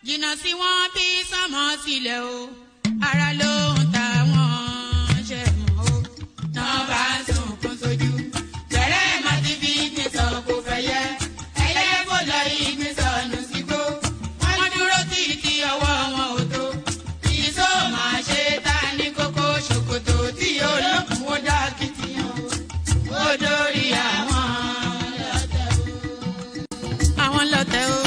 jìnnà sí wọn bí sánmọ̀ sílẹ̀ o ara ló ń ta wọn ṣe mọ́ o náà bá sunkún sójú bẹ̀rẹ̀ má ti fi gbin sọ kó fẹ́ yẹ ẹyẹ kó lọ ìgbín sọnù sígbó wọ́n dúró títí ọwọ́ wọn ò tó ìṣó máa ṣe ta ní kókó ṣòkòtò tí olókùn ó dá kìtìyàn ó dórí àwọn lọ́tẹ̀ o.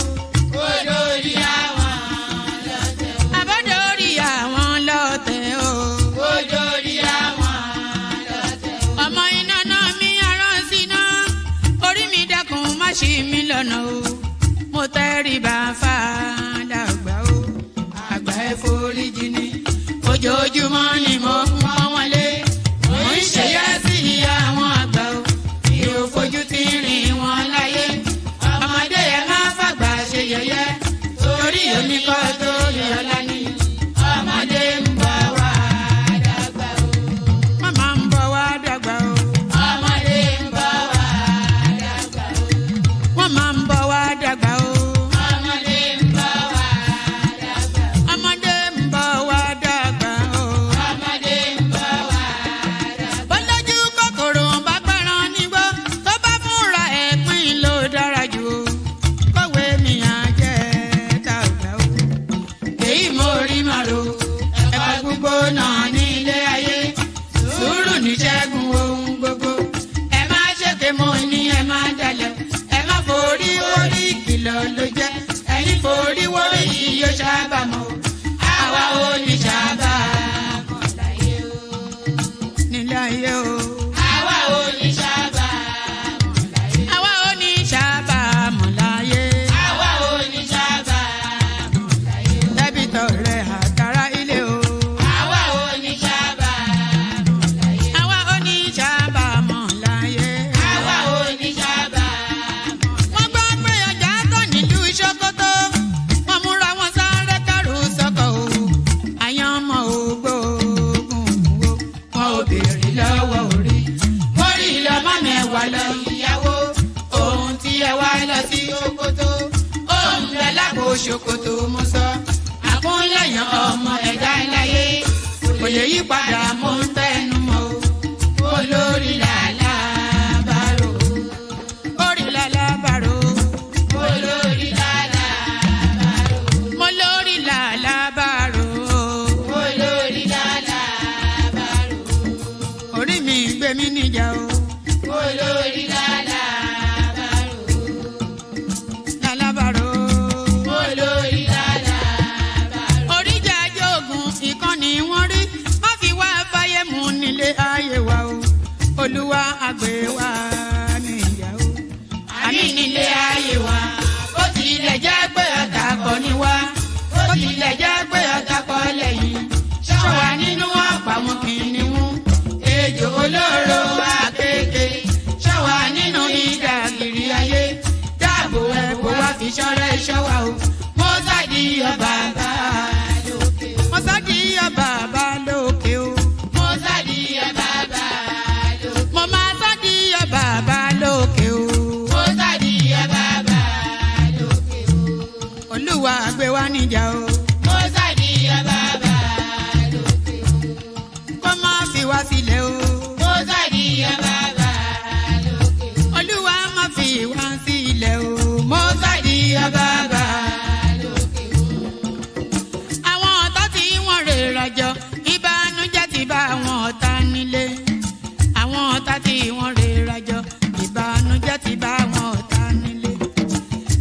Ṣí mi lọ́nà o, mo tẹríba fàdàgbà o, àgbà ẹ foríjì ni, ojoojúmọ́ ni mo ń pọ́n wọn lé, mo ń ṣèyá sí àwọn àgbà o, mi ò fojú tí rìn wọn láyé, ọmọdé ẹ má fàgbà ṣe yẹ̀yẹ́, torí omi kọ́ tó yọ̀ọ́lá ni, ọmọdé ń bọ̀ wá dàgbà o, màmá ń bọ̀ wá dàgbà o. Máa ń bọ̀ wá dàgbà o. Ọmọdé ń bọ̀ wá dàgbà. Ọmọdé ń bọ̀ wá dàgbà o. Ọmọdé ń bọ̀ wá dàgbà. Bọ́lájú kòkòrò bá gbẹ́ran nígbó tó bá fúnra ẹ̀ pín ló dára jù o. Kọ̀wé mi á jẹ́ dàgbà o. Èyí mo rí màrò ẹ̀fọ́ gbogbo náà ní ilé ayé. Sùúrù ní ṣẹ́gun ohun gbogbo. Ẹ má ṣèké mo ní ẹ má dalẹ̀. Forí orí kìlọ̀ ló jẹ́ ẹ̀yin forí wọ́rí yóò ṣàbàmọ́ àwa ò ní ṣàbàmọ́ láyé o. nílé ayé o. àwa ò ní ṣàbàmọ́ láyé. àwa ò ní ṣàbàmọ́ láyé. àwa ò ní ṣàbàmọ́ láyé. dẹ́bìtọ̀ rẹ̀ àtàrà ilé o. àwa ò ní ṣàbàmọ́ láyé. àwa ò ní ṣàbàmọ́ láyé. àwa ò ní ṣàbàmọ́. Ṣòkòtò wọn múra wọn sáré kẹrù sọkọ o àyàn ọmọ ògbóògùn o wọn ò béèrè lọ́wọ́ orí mórí lọmọ mẹ́wàá lọ ìyàwó ohun tí ẹ wá lọ sí Ṣòkòtò ohun rẹ lágbo Ṣòkòtò mo sọ àkúnlẹ̀yàn ọmọ ẹ̀dá láyé kò lè yí padà mo ń tẹnu mọ́ o olórí làlá bàrò orí làlá bàrò olórí. Mi níjà o. Olórí lálàbàrò. Lálàbàrò. Olórí lálàbàrò. Oríjà jogun ìkànnì wọn rí má fi wá fáyé mu nílé ayé wa o. Olúwa àgbẹ̀ wa níjà o. Àmì nílé ayé wa. Ó tilẹ̀ jẹ́ pé ọ̀tá kọ́ ni wá. Ó tilẹ̀ jẹ́ pé ọ̀tá kọ́ lẹ́yìn. Ṣọ́wa nínú ọ̀pá wọn kìnìún. Ejò olóró akéèké ṣọ́wa nínú ìdàgìrì ayé dáàbò ẹ̀bùn wá fi ṣọ́rẹ́ ṣọ́wa o. Mo sádì ọba bá lókè o. Mo sádì ọba bá lókè o. Mo sádì ọba bá lókè o. Mo máa sádì ọba bá lókè o. Mo sádì ọba bá lókè o. Olúwa gbé wa níjà o. Mo sádì ọba bá lókè o. Kó má fi wá sílẹ̀ o. Mo sádì ọba bá lókè o. Olúwa má fi wá sílẹ̀ o. Mo sádì ọba bá lókè o. Àwọn ọ̀tá tí wọ́n rè rajọ ìbànújẹ́ ti bá àwọn ọ̀tá nílé. Àwọn ọ̀tá tí wọ́n rè rajọ ìbànújẹ́ ti bá àwọn ọ̀tá nílé.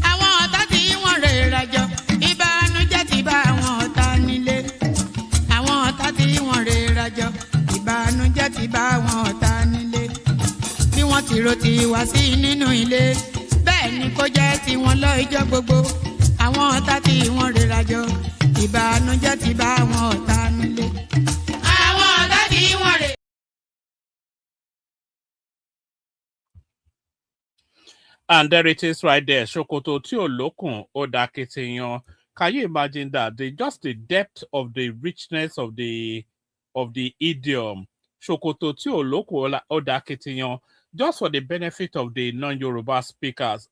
Àwọn ọ̀tá tí wọ́n rè rajọ ìbànújẹ́ ti bá àwọn ọ̀tá nílé. Àwọn ọ̀tá tí wọ́n rè rajọ ìbànújẹ́ ti bá àwọn ọ̀tá nílé. Bí wọ́n ti ro ti wá sí nínú ilé bẹ́ẹ̀ ni kó jẹ́ tiwọn lọ ijọ́ gbogbo. Àwọn ọ̀tá tí wọ́n rè rajọ ìbànújẹ́ ti bá àwọn ọ̀tá nílé. Àwọn ọ̀tá tí wọ́n rè. And there it is right there. Ṣòkòtò tí ò lókùn ó dá kitiyan. Can you imagine that? Just the depth of the richness of the idiom. Ṣòkòtò tí ò lókùn ó dá kitiyan. Just for the benefit of the non-Yoruba speakers.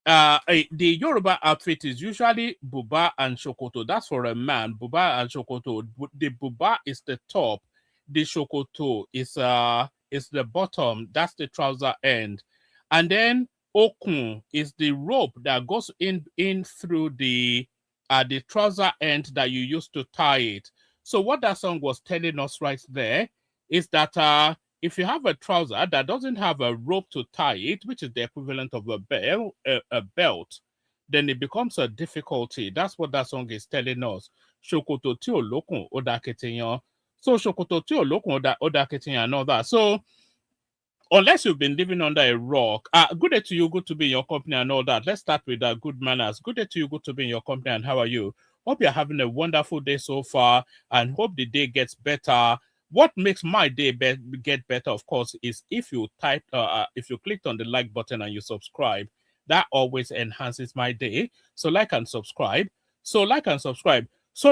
the Yoruba outfit is usually buba and shokoto. That's for a man. Buba and shokoto. The buba is the top. The shokoto is the bottom. That's the trouser end, and then okun is the rope that goes in through the trouser end that you use to tie it. So what that song was telling us right there is that if you have a trouser that doesn't have a rope to tie it, which is the equivalent of a belt, then it becomes a difficulty. That's what that song is telling us. Shokoto ti o lokun oda ketiyan. So shokoto ti o lokun oda ketiyan and all that. So unless you've been living under a rock, good day to you, good to be in your company and all that. Let's start with good manners. Good day to you, good to be in your company, and how are you? Hope you're having a wonderful day so far, and hope the day gets better. What makes my day get better, of course, is if you clicked on the like button and you subscribe. That always enhances my day. So like and subscribe. So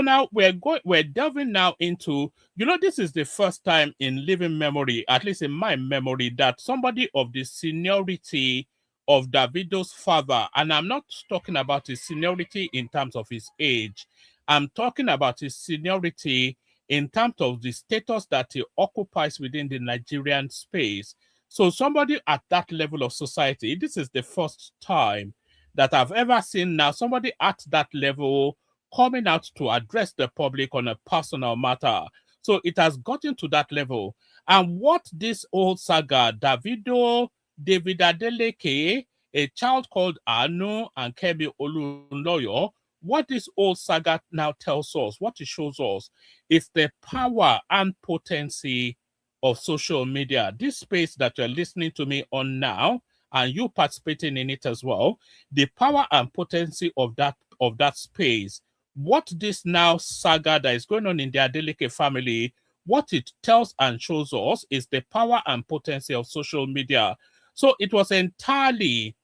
now we're delving now into, this is the first time in living memory, at least in my memory, that somebody of the seniority of Davido's father, and I'm not talking about his seniority in terms of his age, I'm talking about his seniority in terms of the status that he occupies within the Nigerian space. So somebody at that level of society, this is the first time that I've ever seen now somebody at that level coming out to address the public on a personal matter. So it has gotten to that level. And what this old saga, Davido, Deji Adeleke, a child called Anu, and Kemi Olunloyo, what this old saga now tells us, what it shows us, is the power and potency of social media. This space that you're listening to me on now, and you participating in it as well, the power and potency of that space. What this now saga that is going on in the Adeleke family, what it tells and shows us is the power and potency of social media. So it was entirely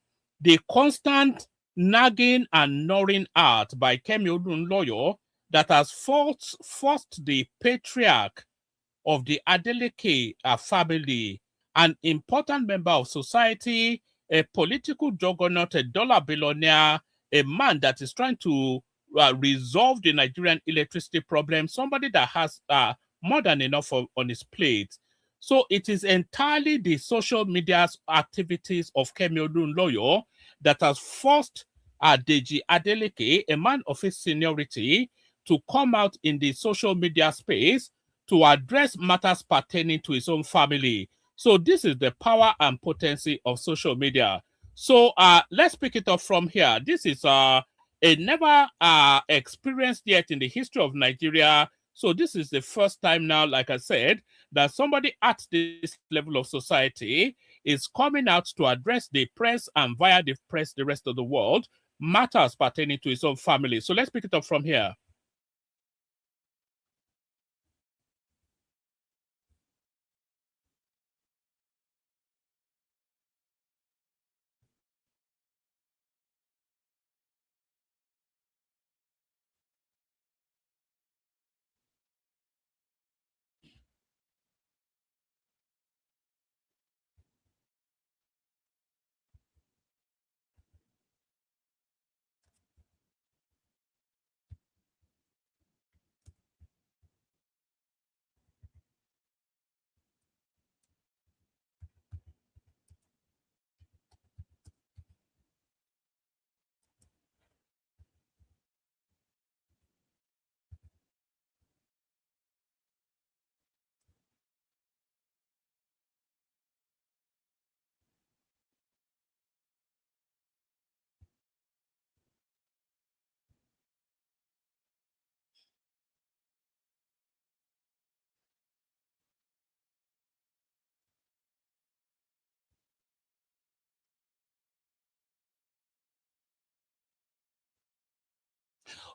the constant nagging and gnawing at by Kemi Olunloyo that has forced the patriarch of the Adeleke family, an important member of society, a political juggernaut, a dollar billionaire, a man that is trying to resolve the Nigerian electricity problem, somebody that has more than enough on his plate. So it is entirely the social media activities of Kemi Olunloyo that has forced Deji Adeleke, a man of his seniority, to come out in the social media space to address matters pertaining to his own family. So this is the power and potency of social media. So let's pick it up from here. This is a never experienced yet in the history of Nigeria. So this is the first time now, like I said, that somebody at this level of society is coming out to address the press and via the press, the rest of the world, matters pertaining to his own family. So let's pick it up from here.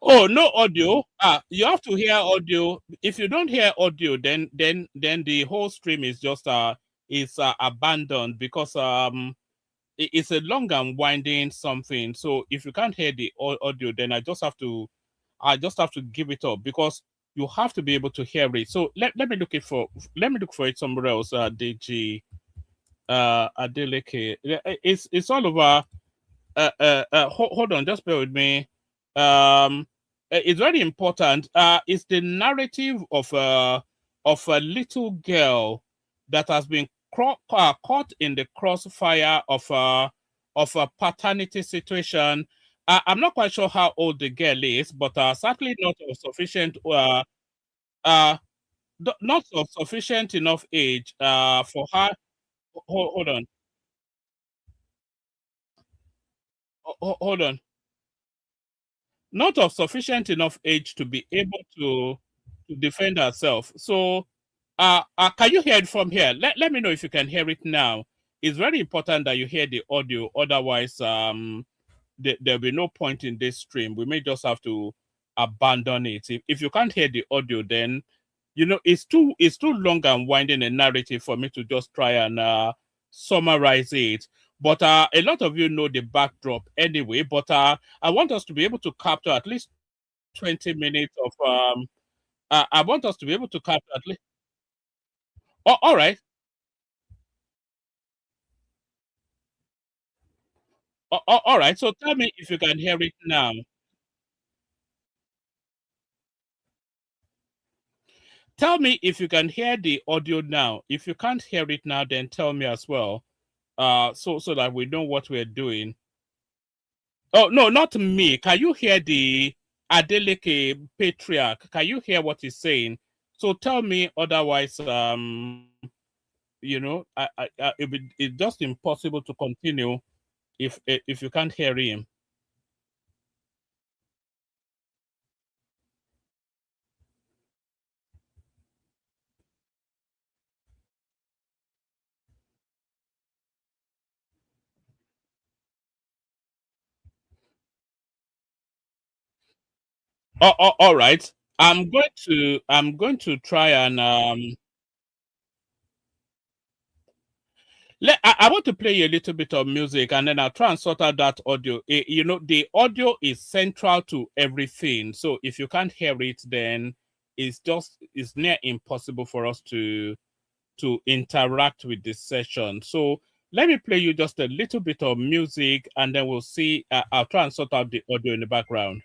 Oh, no audio. You have to hear audio. If you don't hear audio, then the whole stream is just abandoned, because it's a long and winding something. So if you can't hear the audio, then I just have to give it up, because you have to be able to hear it. So let me look for it somewhere else. Deji Adeleke. It's all over. hold on, just bear with me. It's very important. It's the narrative of a little girl that has been caught in the crossfire of a paternity situation. I'm not quite sure how old the girl is, but certainly not of sufficient not of sufficient enough age for her. Hold on. Hold on. Not of sufficient enough age to be able to defend herself. So, can you hear it from here? Let me know if you can hear it now. It's very important that you hear the audio. Otherwise, there'll be no point in this stream. We may just have to abandon it. If you can't hear the audio, then it's too long and winding a narrative for me to just try and summarize it. But a lot of you know the backdrop anyway. But I want us to be able to capture at least 20 minutes of I want us to be able to capture at least. Oh, all right. All right. So tell me if you can hear it now. Tell me if you can hear the audio now. If you can't hear it now, then tell me as well. So that we know what we're doing. Oh no, not me. Can you hear the Adeleke patriarch? Can you hear what he's saying? So tell me, otherwise, it's just impossible to continue if you can't hear him. All right. I'm going to try and I want to play you a little bit of music, and then I'll try and sort out that audio. The audio is central to everything. So if you can't hear it, then it's near impossible for us to interact with this session. So let me play you just a little bit of music, and then we'll see. I'll try and sort out the audio in the background.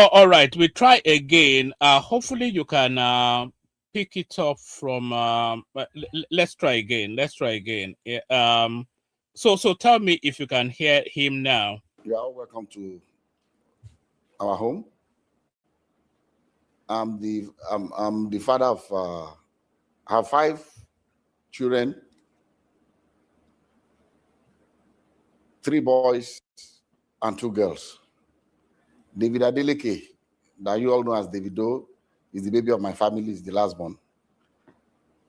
All right, we try again. Hopefully you can pick it up from. Let's try again. So tell me if you can hear him now. You are all welcome to our home. I'm the father of I have 5 children, 3 boys and 2 girls. Deji Adeleke, that you all know as Davido, is the baby of my family, is the last born.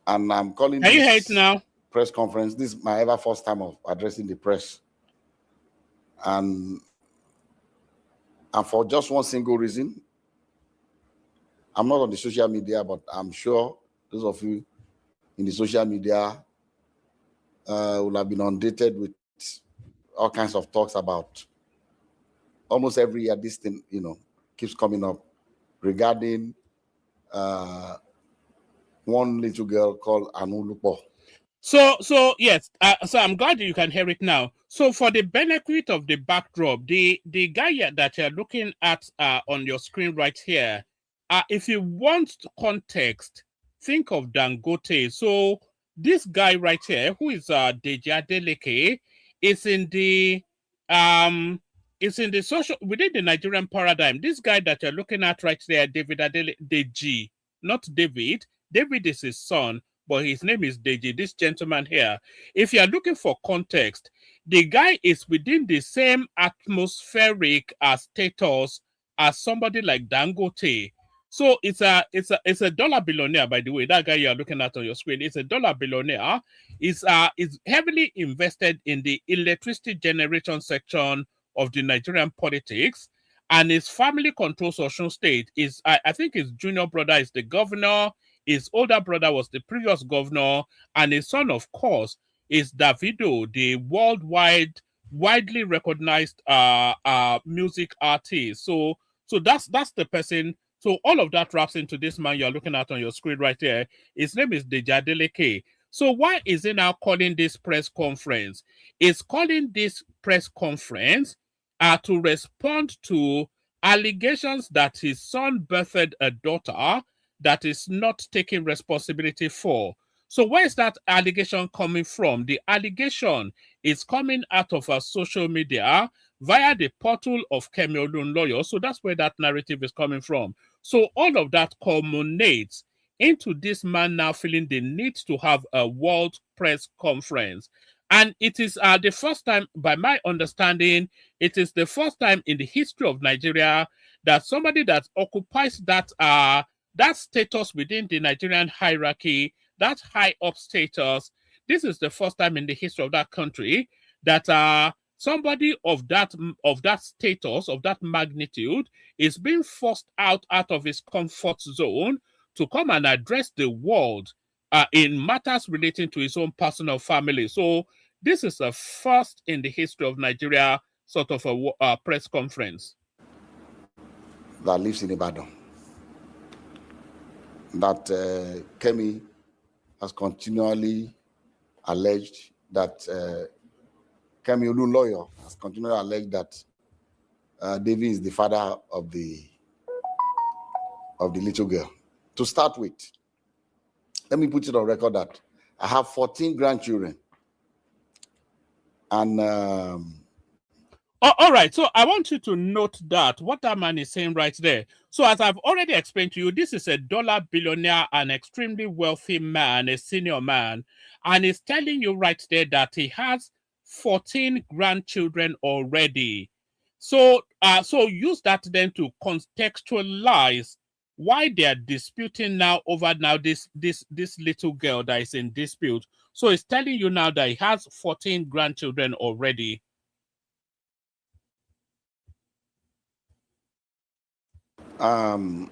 And I'm calling Can you hear it this now? press conference. This is my ever first time of addressing the press. And for just one single reason. I'm not on the social media, but I'm sure those of you in the social media will have been inundated with all kinds of talks about almost every year. This thing, keeps coming up regarding one little girl called Anulupo. So yes, so I'm glad you can hear it now. So for the benefit of the backdrop, the guy that you're looking at on your screen right here, if you want context, think of Dangote. So this guy right here, who is Deji Adeleke, is in the social within the Nigerian paradigm. This guy that you're looking at right there, Deji, not David. David is his son, but his name is Deji, this gentleman here. If you are looking for context, the guy is within the same atmospheric status as somebody like Dangote. So it's a dollar billionaire, by the way. That guy you are looking at on your screen is a dollar billionaire. Is heavily invested in the electricity generation section of the Nigerian politics, and his family controls Osun State. I think his junior brother is the governor. His older brother was the previous governor, and his son, of course, is Davido, the widely recognized music artist. So that's the person. So all of that wraps into this man you're looking at on your screen right there. His name is Deji Adeleke. So why is he now calling this press conference? He's calling this press conference to respond to allegations that his son birthed a daughter that is not taking responsibility for. So where is that allegation coming from? The allegation is coming out of social media via the portal of Kemi Olunloyo. So that's where that narrative is coming from. So all of that culminates into this man now feeling the need to have a world press conference. And it is the first time, by my understanding, it is the first time in the history of Nigeria that somebody that occupies that status within the Nigerian hierarchy, that high up status, this is the first time in the history of that country that somebody of that status, of that magnitude, is being forced out of his comfort zone to come and address the world in matters relating to his own personal family. So this is the first in the history of Nigeria sort of a press conference. That lives in Ibadan. That Kemi has continually alleged that Kemi Olunloyo has continually alleged that David is the father of the little girl. To start with, let me put it on record that I have 14 grandchildren. And all right, so I want you to note that what that man is saying right there. So as I've already explained to you, this is a dollar billionaire, an extremely wealthy man, a senior man, and he's telling you right there that he has 14 grandchildren already. So so use that then to contextualize why they are disputing now over this little girl that is in dispute. So he's telling you now that he has 14 grandchildren already. My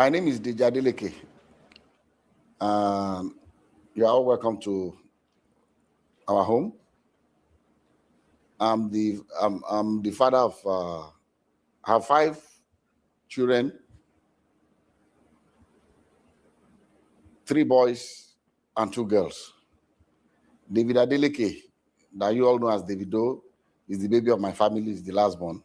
name is Deji Adeleke. You are all welcome to our home. I'm the father of I have 5 children, 3 boys and 2 girls. David Adeleke, that you all know as Davido, is the baby of my family, is the last born.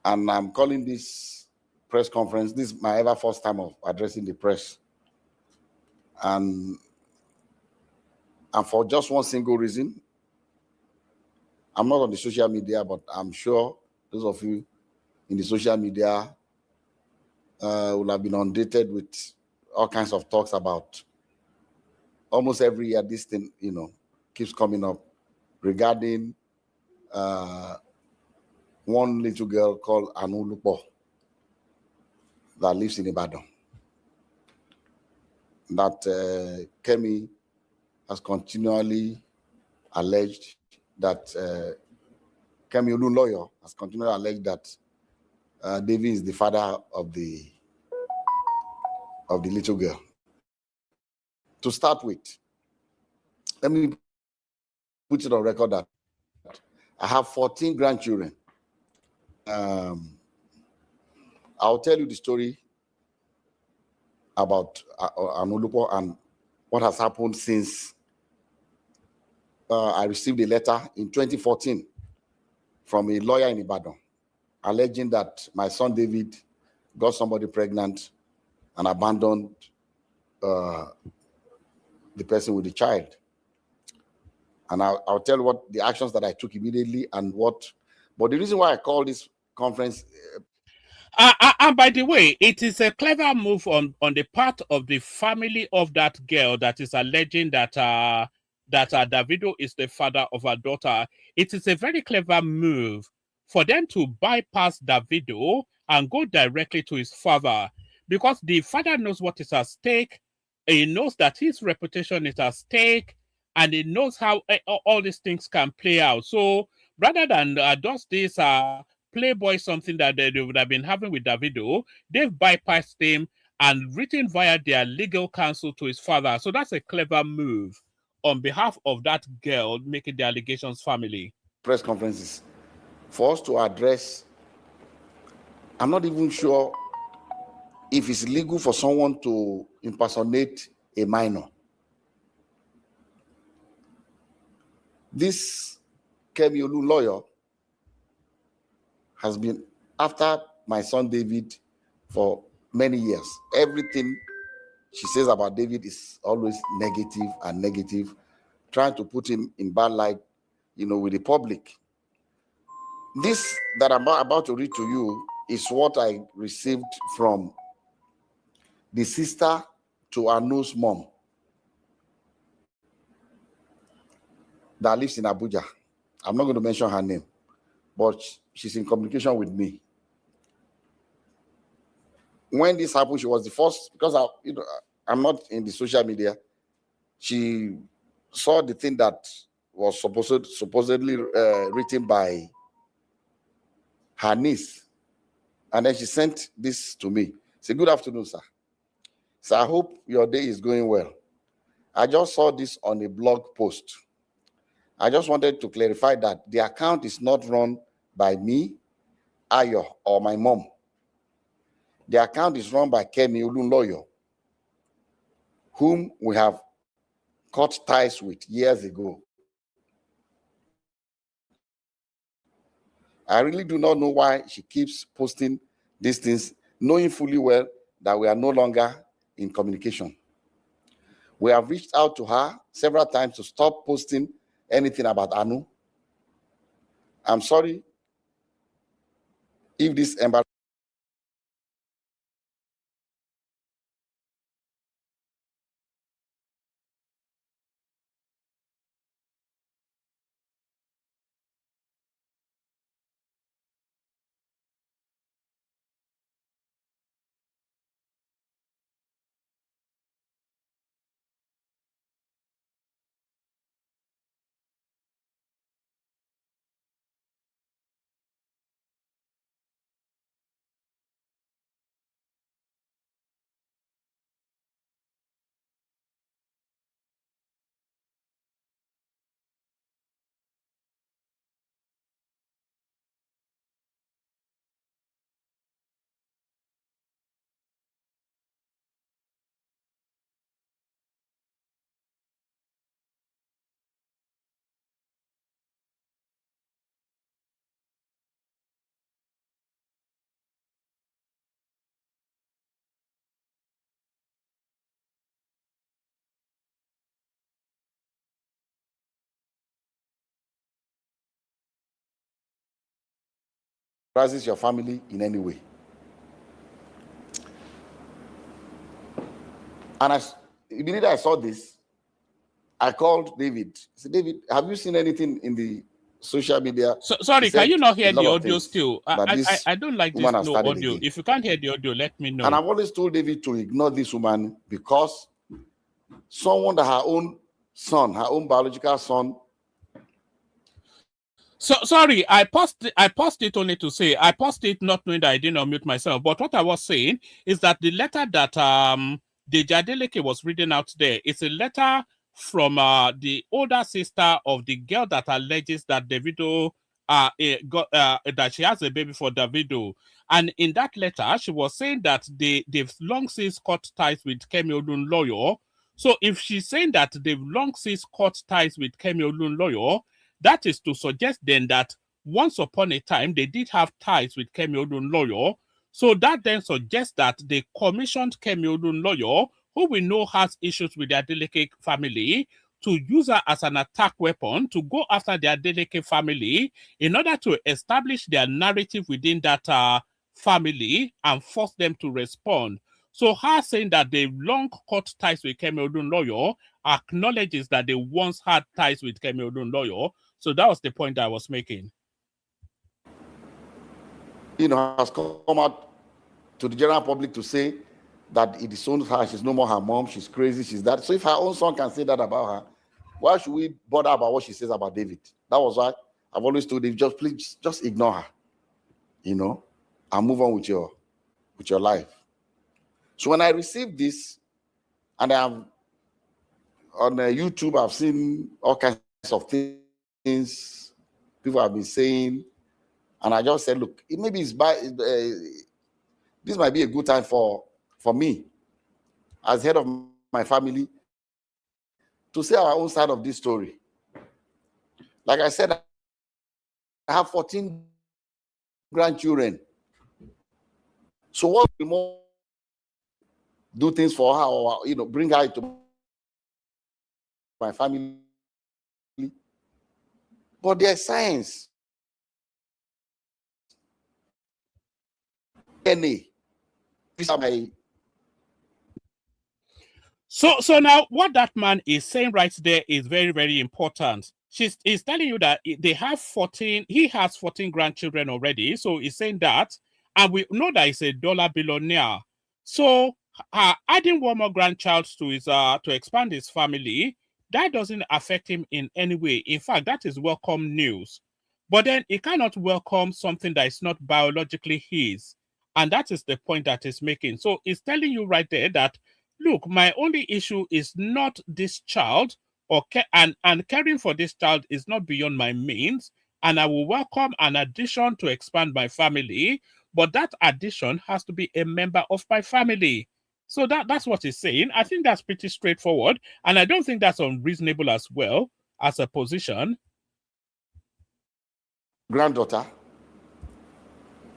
And I'm calling this press conference. This is my ever first time of addressing the press. And for just one single reason. I'm not on the social media, but I'm sure those of you in the social media will have been inundated with all kinds of talks about almost every year. This thing, keeps coming up regarding one little girl called Anulupo that lives in Ibadan. that Kemi has continually alleged that Kemi Olunloyo has continually alleged that David is the father of the little girl. To start with, let me put it on record that I have 14 grandchildren. I'll tell you the story about Anulupo and what has happened since I received a letter in 2014 from a lawyer in Ibadan alleging that my son David got somebody pregnant and abandoned the person with the child. And I'll tell you what the actions that I took immediately and what. But the reason why I call this conference. And by the way, it is a clever move on the part of the family of that girl that is alleging that Davido is the father of her daughter. It is a very clever move for them to bypass Davido and go directly to his father, because the father knows what is at stake. He knows that his reputation is at stake, and he knows how all these things can play out. So rather than just this Playboy something that they would have been having with Davido, they've bypassed him and written via their legal counsel to his father. So that's a clever move on behalf of that girl making the allegations family. Press conferences for us to address. I'm not even sure if it's legal for someone to impersonate a minor. This Kemi Olunloyo has been after my son David for many years. Everything she says about David is always negative and negative, trying to put him in bad light, with the public. This that I'm about to read to you is what I received from the sister to Anu's mom that lives in Abuja. I'm not going to mention her name, but she's in communication with me. When this happened, she was the first, because I'm not in the social media. She saw the thing that was supposedly written by her niece, and then she sent this to me. Say, "Good afternoon, sir. So I hope your day is going well. I just saw this on a blog post. I just wanted to clarify that the account is not run by me, Ayo, or my mom. The account is run by Kemi Olunloyo, whom we have cut ties with years ago. I really do not know why she keeps posting these things, knowing fully well that we are no longer in communication. We have reached out to her several times to stop posting anything about Anu. I'm sorry if this embarrasses your family in any way. And immediately I saw this, I called David. I said, "David, have you seen anything in the social media?" Sorry, can you not hear the audio still? I don't like this no audio. Again. If you can't hear the audio, let me know. And I've always told David to ignore this woman because someone that her own son, her own biological son. So sorry, I paused it only to say, I paused it not knowing that I didn't unmute myself. But what I was saying is that the letter that Deji Adeleke was reading out there is a letter from the older sister of the girl that alleges that Davido that she has a baby for Davido. And in that letter, she was saying that they've long since cut ties with Kemi Olunloyo. So if she's saying that they've long since cut ties with Kemi Olunloyo, that is to suggest then that once upon a time, they did have ties with Kemi Olunloyo. So that then suggests that they commissioned Kemi Olunloyo, who we know has issues with the Adeleke family, to use her as an attack weapon to go after the Adeleke family in order to establish their narrative within that family and force them to respond. So her saying that they long cut ties with Kemi Olunloyo acknowledges that they once had ties with Kemi Olunloyo. So that was the point I was making. Has come out to the general public to say that it disowns her, she's no more her mom, she's crazy, she's that. So if her own son can say that about her, why should we bother about what she says about David? That was why I've always told him, please ignore her, and move on with your life. So when I received this, and I'm on YouTube, I've seen all kinds of things people have been saying, and I just said, look, maybe this might be a good time for me, as head of my family, to say our own side of this story. Like I said, I have 14 grandchildren. So what more do things for her, or bring her into my family? But there's science. DNA. So now what that man is saying right there is very, very important. He's telling you that they have 14, he has 14 grandchildren already. So he's saying that, and we know that he's a dollar billionaire. So adding one more grandchild to his to expand his family, that doesn't affect him in any way. In fact, that is welcome news. But then he cannot welcome something that is not biologically his. And that is the point that he's making. So he's telling you right there that, look, my only issue is not this child, and caring for this child is not beyond my means, and I will welcome an addition to expand my family, but that addition has to be a member of my family. So that's what he's saying. I think that's pretty straightforward, and I don't think that's unreasonable as well as a position. Granddaughter,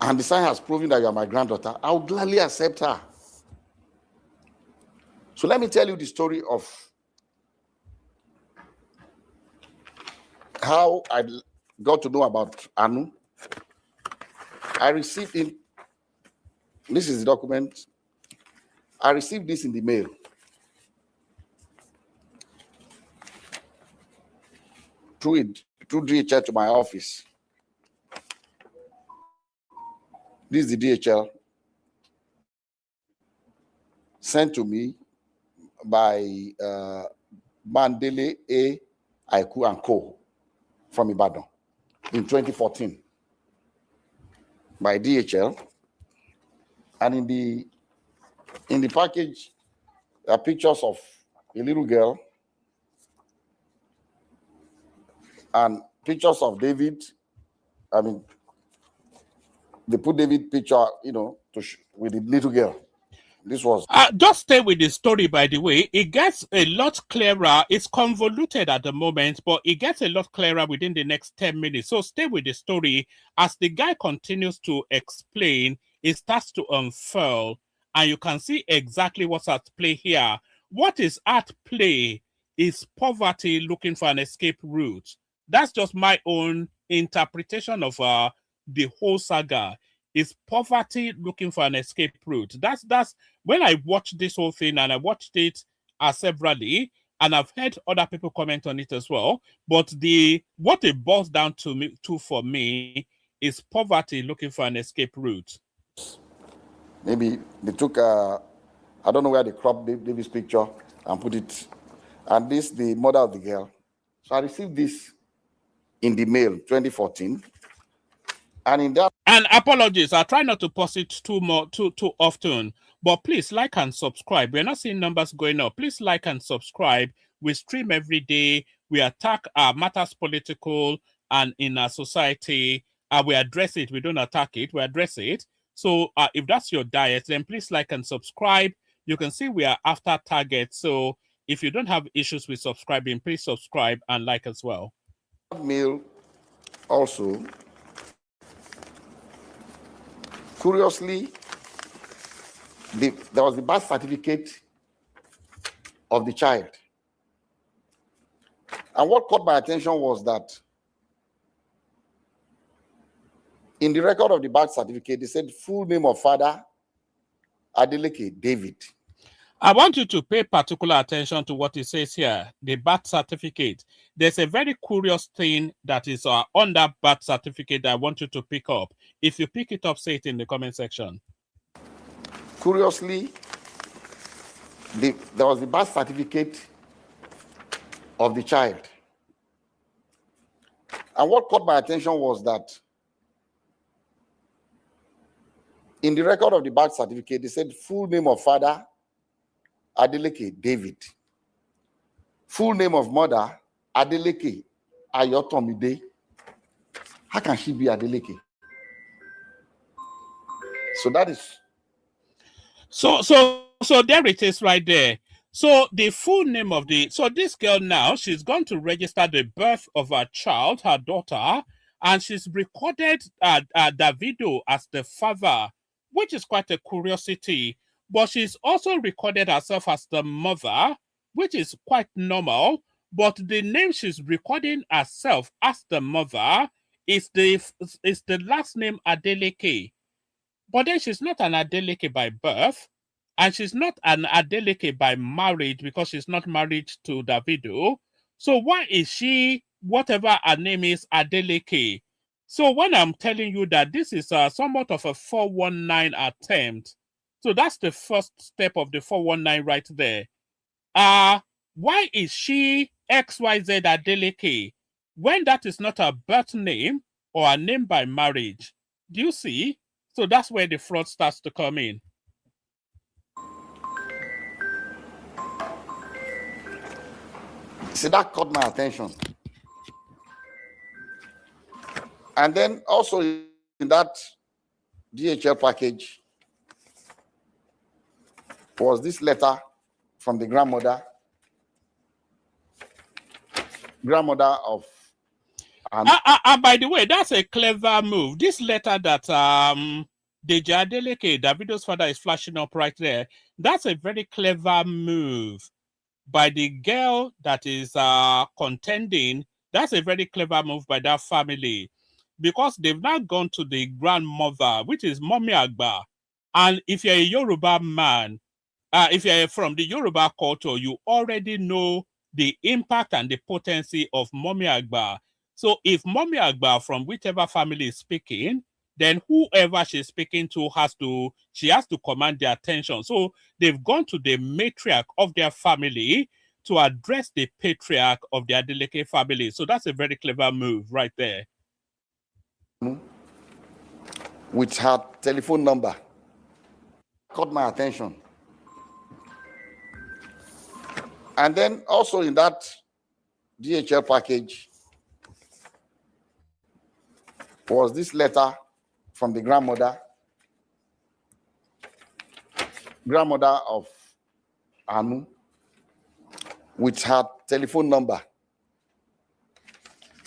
and the sign has proven that you are my granddaughter, I will gladly accept her. So let me tell you the story of how I got to know about Anu. I received it. This is the document. I received this in the mail. Through DHL to my office. This is the DHL sent to me by Mandele A. Aiku and Co. from Ibadan in 2014 by DHL. And in the package, there are pictures of a little girl and pictures of David. I mean, they put David picture, with the little girl. This was just stay with the story, by the way. It gets a lot clearer. It's convoluted at the moment, but it gets a lot clearer within the next 10 minutes. So stay with the story. As the guy continues to explain, it starts to unfurl, and you can see exactly what's at play here. What is at play is poverty looking for an escape route. That's just my own interpretation of the whole saga. Is poverty looking for an escape route. That's when I watched this whole thing, and I watched it severally, and I've heard other people comment on it as well. But what it boils down for me is poverty looking for an escape route. Maybe they took I don't know where they cropped David's picture, and put it. And this, the mother of the girl. So I received this in the mail, 2014. And in that... And apologies, I try not to post it too often. But please like and subscribe. We're not seeing numbers going up. Please like and subscribe. We stream every day. We attack matters political and in our society. We address it. We don't attack it. We address it. So if that's your diet, then please like and subscribe. You can see we are after target. So if you don't have issues with subscribing, please subscribe and like as well. Mail also, curiously, there was the birth certificate of the child. And what caught my attention was that in the record of the birth certificate, they said full name of father, Adeleke David. I want you to pay particular attention to what it says here, the birth certificate. There's a very curious thing that is on that birth certificate that I want you to pick up. If you pick it up, say it in the comment section. Curiously, there was the birth certificate of the child. And what caught my attention was that in the record of the birth certificate, they said full name of father, Adeleke David. Full name of mother, Adeleke Ayotomide. How can she be Adeleke? So that is... So there it is right there. So the full name of so this girl now, she's going to register the birth of her child, her daughter, and she's recorded Davido as the father, which is quite a curiosity. But she's also recorded herself as the mother, which is quite normal. But the name she's recording herself as the mother is the last name Adeleke. But then she's not an Adeleke by birth, and she's not an Adeleke by marriage because she's not married to Davido. So why is she, whatever her name is, Adeleke? So when I'm telling you that this is somewhat of a 419 attempt, so that's the first step of the 419 right there. Why is she XYZ Adeleke when that is not a birth name or a name by marriage? Do you see? So that's where the fraud starts to come in. See, that caught my attention. And then also in that DHL package was this letter from the grandmother of... by the way, that's a clever move. This letter that Deji Adeleke, Davido's father, is flashing up right there, that's a very clever move by the girl that is contending. That's a very clever move by that family, because they've now gone to the grandmother, which is Mommy Agba. And if you're a Yoruba man, if you're from the Yoruba culture, you already know the impact and the potency of Mommy Agba. So if Mommy Agba from whichever family is speaking, then whoever she's speaking to has to command their attention. So they've gone to the matriarch of their family to address the patriarch of the Adeleke family. So that's a very clever move right there. With her telephone number. Caught my attention. And then also in that DHL package was this letter from the grandmother of Anu with her telephone number.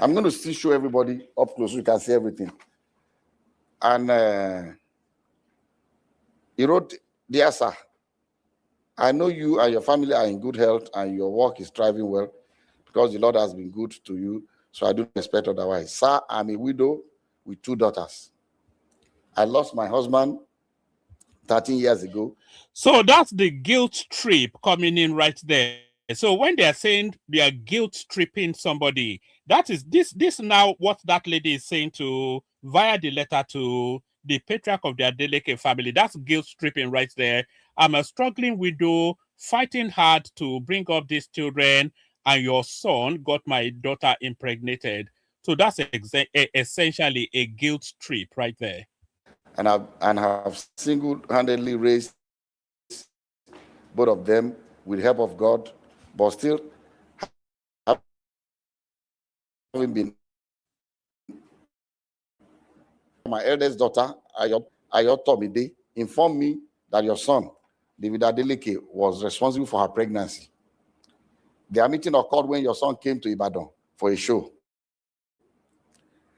I'm going to still show everybody up close so you can see everything. And he wrote, "Dear sir, I know you and your family are in good health and your work is thriving well because the Lord has been good to you, so I don't expect otherwise. Sir, I'm a widow with 2 daughters. I lost my husband 13 years ago." So that's the guilt trip coming in right there. So when they're saying they are guilt tripping somebody, that is this now what that lady is saying to via the letter to the patriarch of the Adeleke family. That's guilt tripping right there. I'm a struggling widow fighting hard to bring up these children, and your son got my daughter impregnated. So that's essentially a guilt trip right there. And have single-handedly raised both of them with the help of God, but still having been my eldest daughter, Ayotomide, informed me that your son, Deji Adeleke, was responsible for her pregnancy. Their meeting occurred when your son came to Ibadan for a show.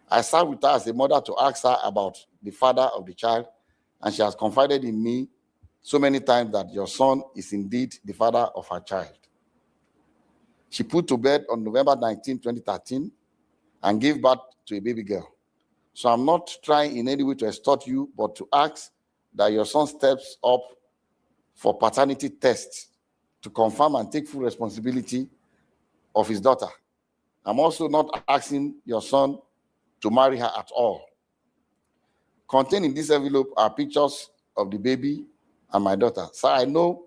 I sat with her as a mother to ask her about the father of the child, and she has confided in me so many times that your son is indeed the father of her child. She put to bed on November 19, 2013, and gave birth to a baby girl. So I'm not trying in any way to extort you, but to ask that your son steps up for paternity tests to confirm and take full responsibility of his daughter. I'm also not asking your son to marry her at all. Contained in this envelope are pictures of the baby and my daughter. Sir, I know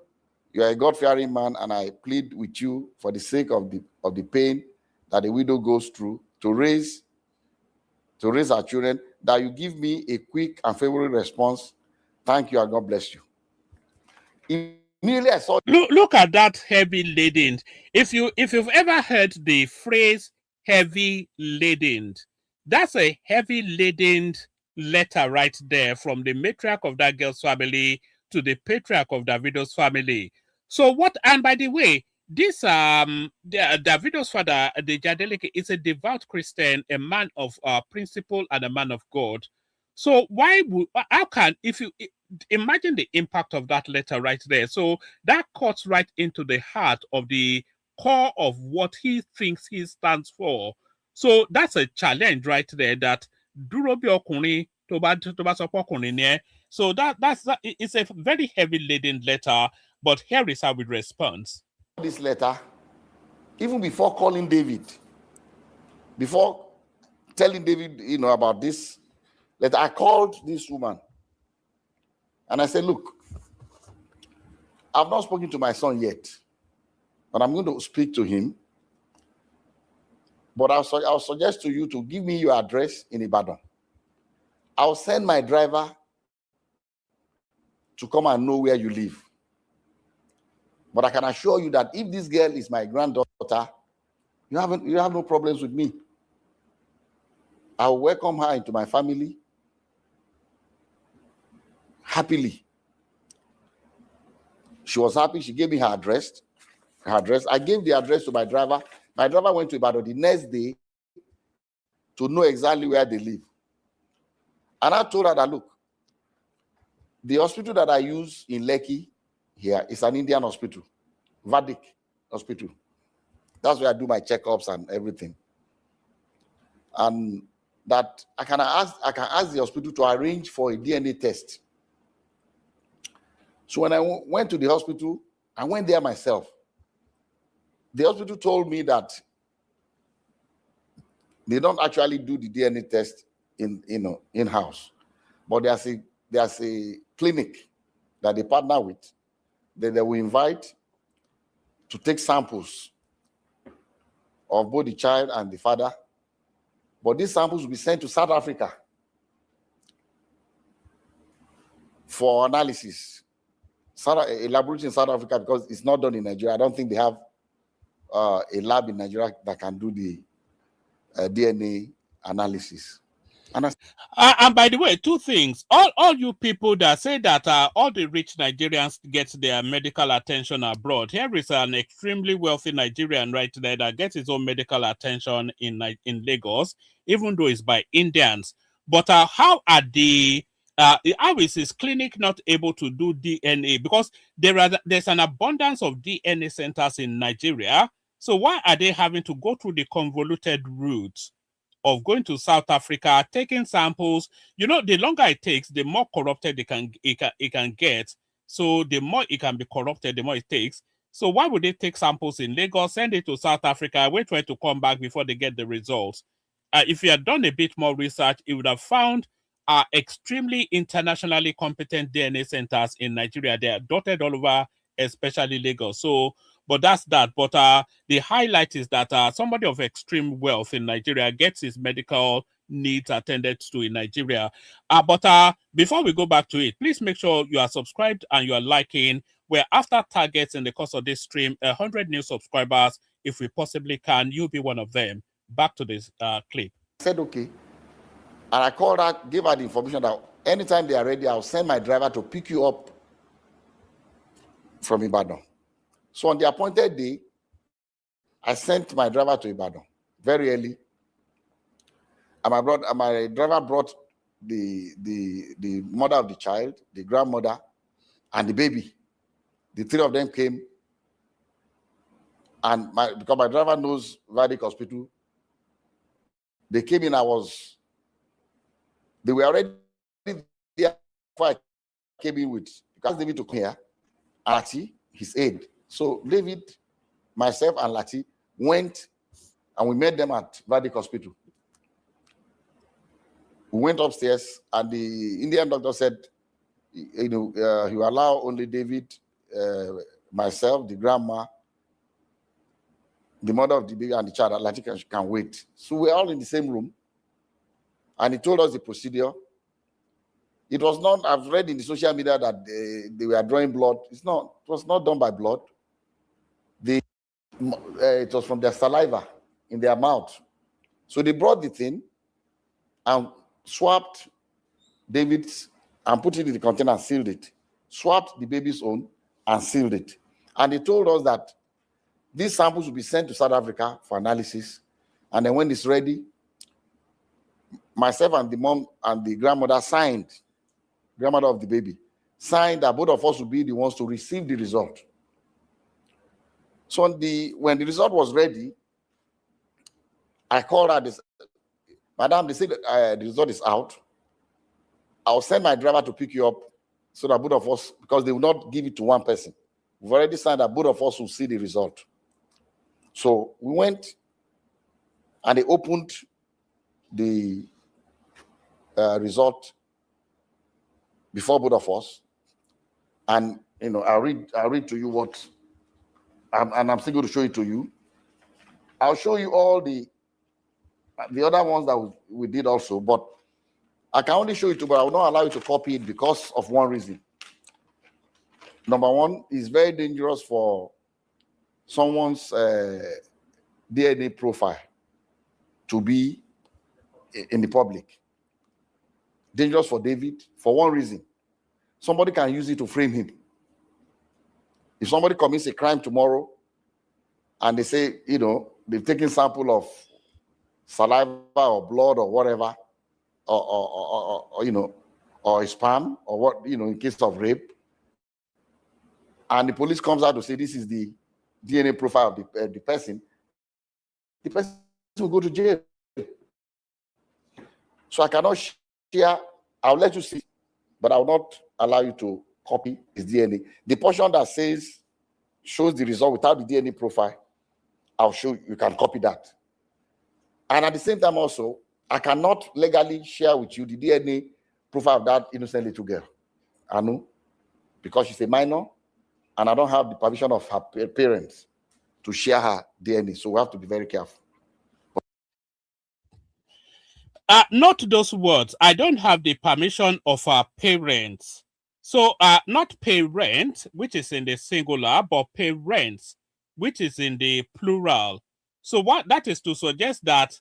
you are a God-fearing man, and I plead with you for the sake of the pain that a widow goes through to raise our children, that you give me a quick and favorable response. Thank you, and God bless you. Immediately I saw. Look at that heavy laden. If you've ever heard the phrase heavy laden, that's a heavy laden letter right there from the matriarch of that girl's family to the patriarch of Davido's family. So what? And by the way, this Davido's father, Deji Adeleke, is a devout Christian, a man of principle and a man of God. So how can, if you imagine the impact of that letter right there? So that cuts right into the heart of the core of what he thinks he stands for. So that's a challenge right there, that so it's a very heavy laden letter, but here is how it responds. This letter, even before calling David, before telling David, about this letter, I called this woman and I said, look, I've not spoken to my son yet, but I'm going to speak to him. But I'll suggest to you to give me your address in Ibadan. I'll send my driver to come and know where you live. But I can assure you that if this girl is my granddaughter, you have no problems with me. I'll welcome her into my family happily. She was happy. She gave me her address. I gave the address to my driver. My driver went to Ibadan the next day to know exactly where they live. And I told her that, look, the hospital that I use in Lekki here is an Indian hospital, Vedic Hospital. That's where I do my checkups and everything. And that I can ask the hospital to arrange for a DNA test. So when I went to the hospital, I went there myself. The hospital told me that they don't actually do the DNA test in-house, but there's a clinic that they partner with that they will invite to take samples of both the child and the father. But these samples will be sent to South Africa for analysis. A laboratory in South Africa, because it's not done in Nigeria. I don't think they have a lab in Nigeria that can do the DNA analysis. And by the way, two things. All you people that say that all the rich Nigerians get their medical attention abroad. Here is an extremely wealthy Nigerian right there that gets his own medical attention in Lagos, even though it's by Indians. But how is his clinic not able to do DNA? Because there's an abundance of DNA centers in Nigeria. So why are they having to go through the convoluted route of going to South Africa, taking samples? The longer it takes, the more corrupted it can get. So the more it can be corrupted, the more it takes. So why would they take samples in Lagos, send it to South Africa, wait for it to come back before they get the results? If you had done a bit more research, you would have found extremely internationally competent DNA centers in Nigeria. They are dotted all over especially Lagos. So, but that's that. But the highlight is that somebody of extreme wealth in Nigeria gets his medical needs attended to in Nigeria. But before we go back to it, please make sure you are subscribed and you are liking. We're after targets in the course of this stream, 100 new subscribers. If we possibly can, you'll be one of them. Back to this clip. I said, okay. And I called her, gave her the information that anytime they are ready, I'll send my driver to pick you up from Ibadan. So on the appointed day, I sent my driver to Ibadan very early. And my driver brought the mother of the child, the grandmother, and the baby. The three of them came. And because my driver knows Vedic Hospital, they came in. They were already there before I came in with, because David took here, Lati, his aide. So David, myself, and Lati went and we met them at Vedic Hospital. We went upstairs and the Indian doctor said, he will allow only David, myself, the grandma, the mother of the baby, and the child, Lati can wait. So we're all in the same room. And he told us the procedure. It was not, I've read in the social media that they were drawing blood. It was not done by blood. It was from their saliva in their mouth. So they brought the thing and swapped David's and put it in the container and sealed it. Swapped the baby's own and sealed it. And they told us that these samples will be sent to South Africa for analysis. And then when it's ready, myself and the mom and the grandmother signed, grandmother of the baby, signed that both of us would be the ones to receive the result. So when the result was ready, I called her, Madam, they said the result is out. I'll send my driver to pick you up so that both of us, because they will not give it to one person. We've already signed that both of us will see the result. So we went and they opened the result before both of us. And, I'll read to you what, and I'm still going to show it to you. I'll show you all the other ones that we did also, but I can only show you two, but I will not allow you to copy it because of one reason. Number one, it's very dangerous for someone's DNA profile to be in the public. Dangerous for David for one reason. Somebody can use it to frame him. If somebody commits a crime tomorrow and they say, they've taken sample of saliva or blood or whatever, or sperm or what, in case of rape, and the police comes out to say this is the DNA profile of the person will go to jail. So I cannot share. I'll let you see, but I will not allow you to copy his DNA. The portion that shows the result without the DNA profile, I'll show you. You can copy that. And at the same time also, I cannot legally share with you the DNA profile of that innocent little girl, Anu, because she's a minor, and I don't have the permission of her parents to share her DNA. So we have to be very careful. Not those words. I don't have the permission of our parents. So not parent, which is in the singular, but parents, which is in the plural. So what that is to suggest that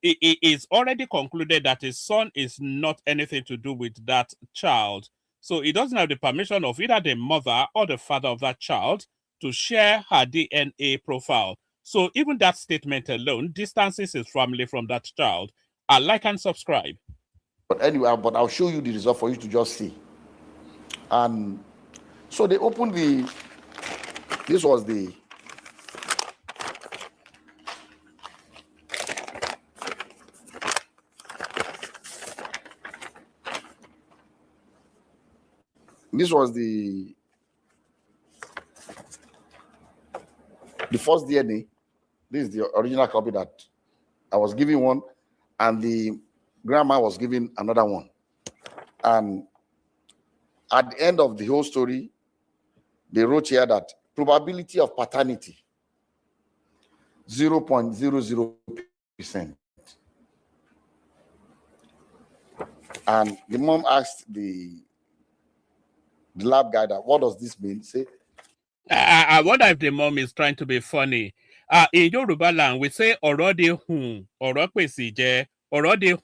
it is already concluded that his son is not anything to do with that child. So he doesn't have the permission of either the mother or the father of that child to share her DNA profile. So even that statement alone distances his family from that child. I like and subscribe. But anyway, I'll show you the result for you to just see. And so they opened this was the first DNA. This is the original copy that I was giving one, and the grandma was giving another one. And at the end of the whole story, they wrote here that probability of paternity, 0.00%. And the mom asked the lab guy that, what does this mean? Say, I wonder if the mom is trying to be funny. In Yoruba land, we say already hun, already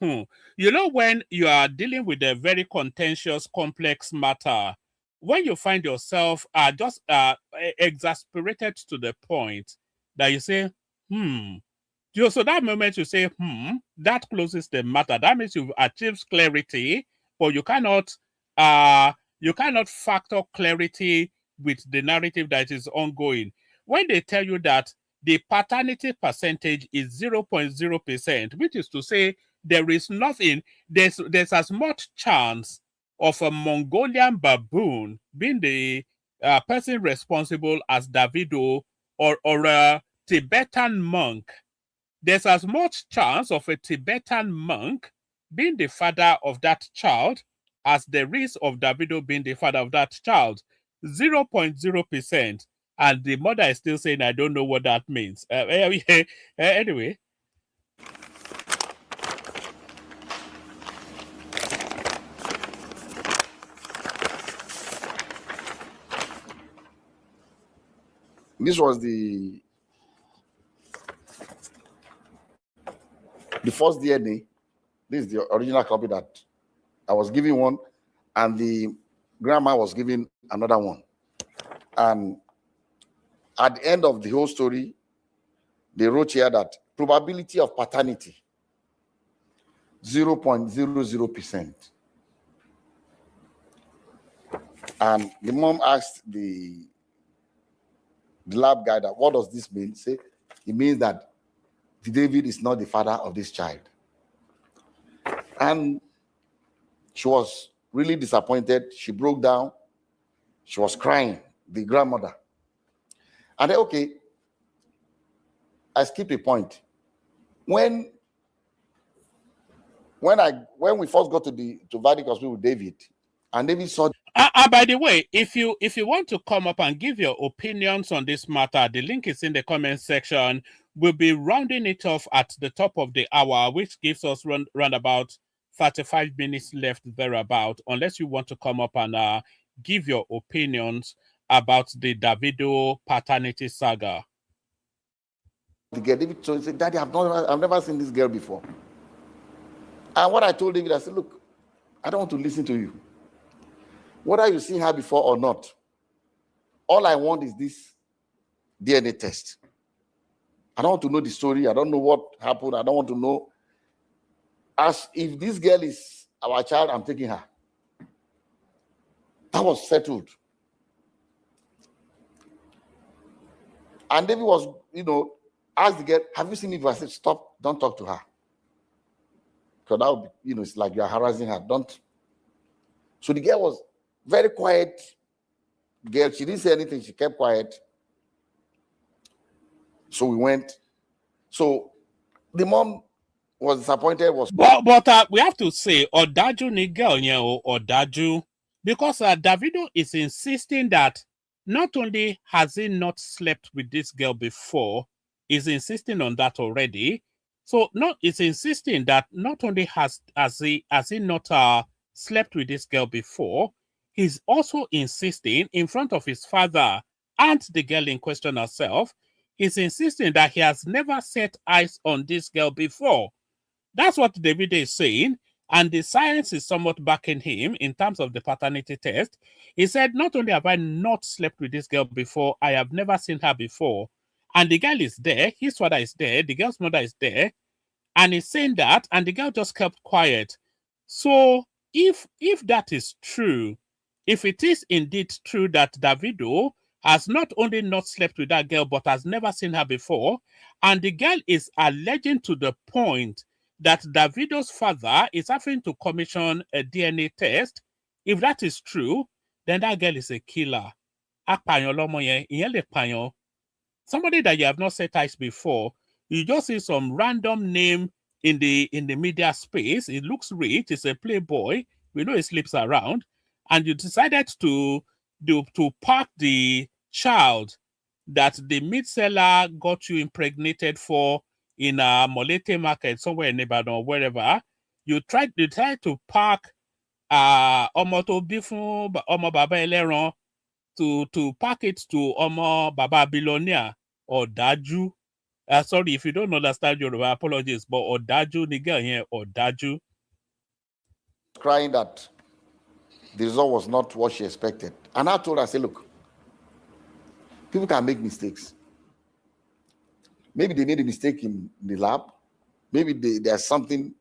hun. You know, when you are dealing with a very contentious, complex matter, when you find yourself just exasperated to the point that you say, so that moment you say, that closes the matter. That means you've achieved clarity, but you cannot factor clarity with the narrative that is ongoing. When they tell you that the paternity percentage is 0.0%, which is to say there is nothing, there's as much chance of a Mongolian baboon being the person responsible as Davido or a Tibetan monk. There's as much chance of a Tibetan monk being the father of that child as there is of Davido being the father of that child. 0.0%. And the mother is still saying, I don't know what that means. Anyway. This was the first DNA. This is the original copy that I was giving one, and the grandma was giving another one. And at the end of the whole story, they wrote here that probability of paternity, 0.00%. And the mom asked the lab guy that, what does this mean? Say, it means that David is not the father of this child. And she was really disappointed. She broke down. She was crying, the grandmother. And then, okay, I skip a point. When we first got to Vadic Hospital with David, and David saw. By the way, if you want to come up and give your opinions on this matter, the link is in the comment section. We'll be rounding it off at the top of the hour, which gives us round about 35 minutes left thereabout, unless you want to come up and give your opinions about the Davido paternity saga. The girl, David told, said, Daddy, I've never seen this girl before. And what I told David, I said, look, I don't want to listen to you. Whether you've seen her before or not, all I want is this DNA test. I don't want to know the story. I don't know what happened. I don't want to know. As if this girl is our child, I'm taking her. That was settled. And David was, asked the girl, have you seen it? I said, stop, don't talk to her. Because that would be, it's like you're harassing her. Don't. So the girl was very quiet girl. She didn't say anything. She kept quiet. So we went. So the mom was disappointed. But we have to say, Odaju ni girl, Odaju, because Davido is insisting that not only has he not slept with this girl before, he's insisting on that already. So it's insisting that not only has he not slept with this girl before, he's also insisting in front of his father and the girl in question herself, he's insisting that he has never set eyes on this girl before. That's what Davido is saying, and the science is somewhat backing him in terms of the paternity test. He said, not only have I not slept with this girl before, I have never seen her before. And the girl is there, his father is there, the girl's mother is there, and he's saying that, and the girl just kept quiet. So if that is true, if it is indeed true that Davido has not only not slept with that girl, but has never seen her before, and the girl is alleging to the point that Davido's father is having to commission a DNA test, if that is true, then that girl is a killer. Somebody that you have not set eyes before, you just see some random name in the media space. It looks rich, it's a playboy, we know he sleeps around, and you decided to to park the child that the meat seller got you impregnated for in a Molete market somewhere in Ibadan or wherever. You try to park ọmọ tó bí fún ọmọ bàbá ẹlẹ́ran to pack it to ọmọ bàbá billionaire ọ̀dájú. Sorry if you don't understand Yoruba, apologies, but ọ̀dájú ni girl yẹn, ọ̀dájú. Crying that the result was not what she expected. And I told her, I said, look, people can make mistakes. Maybe they made a mistake in the lab. Maybe there's something.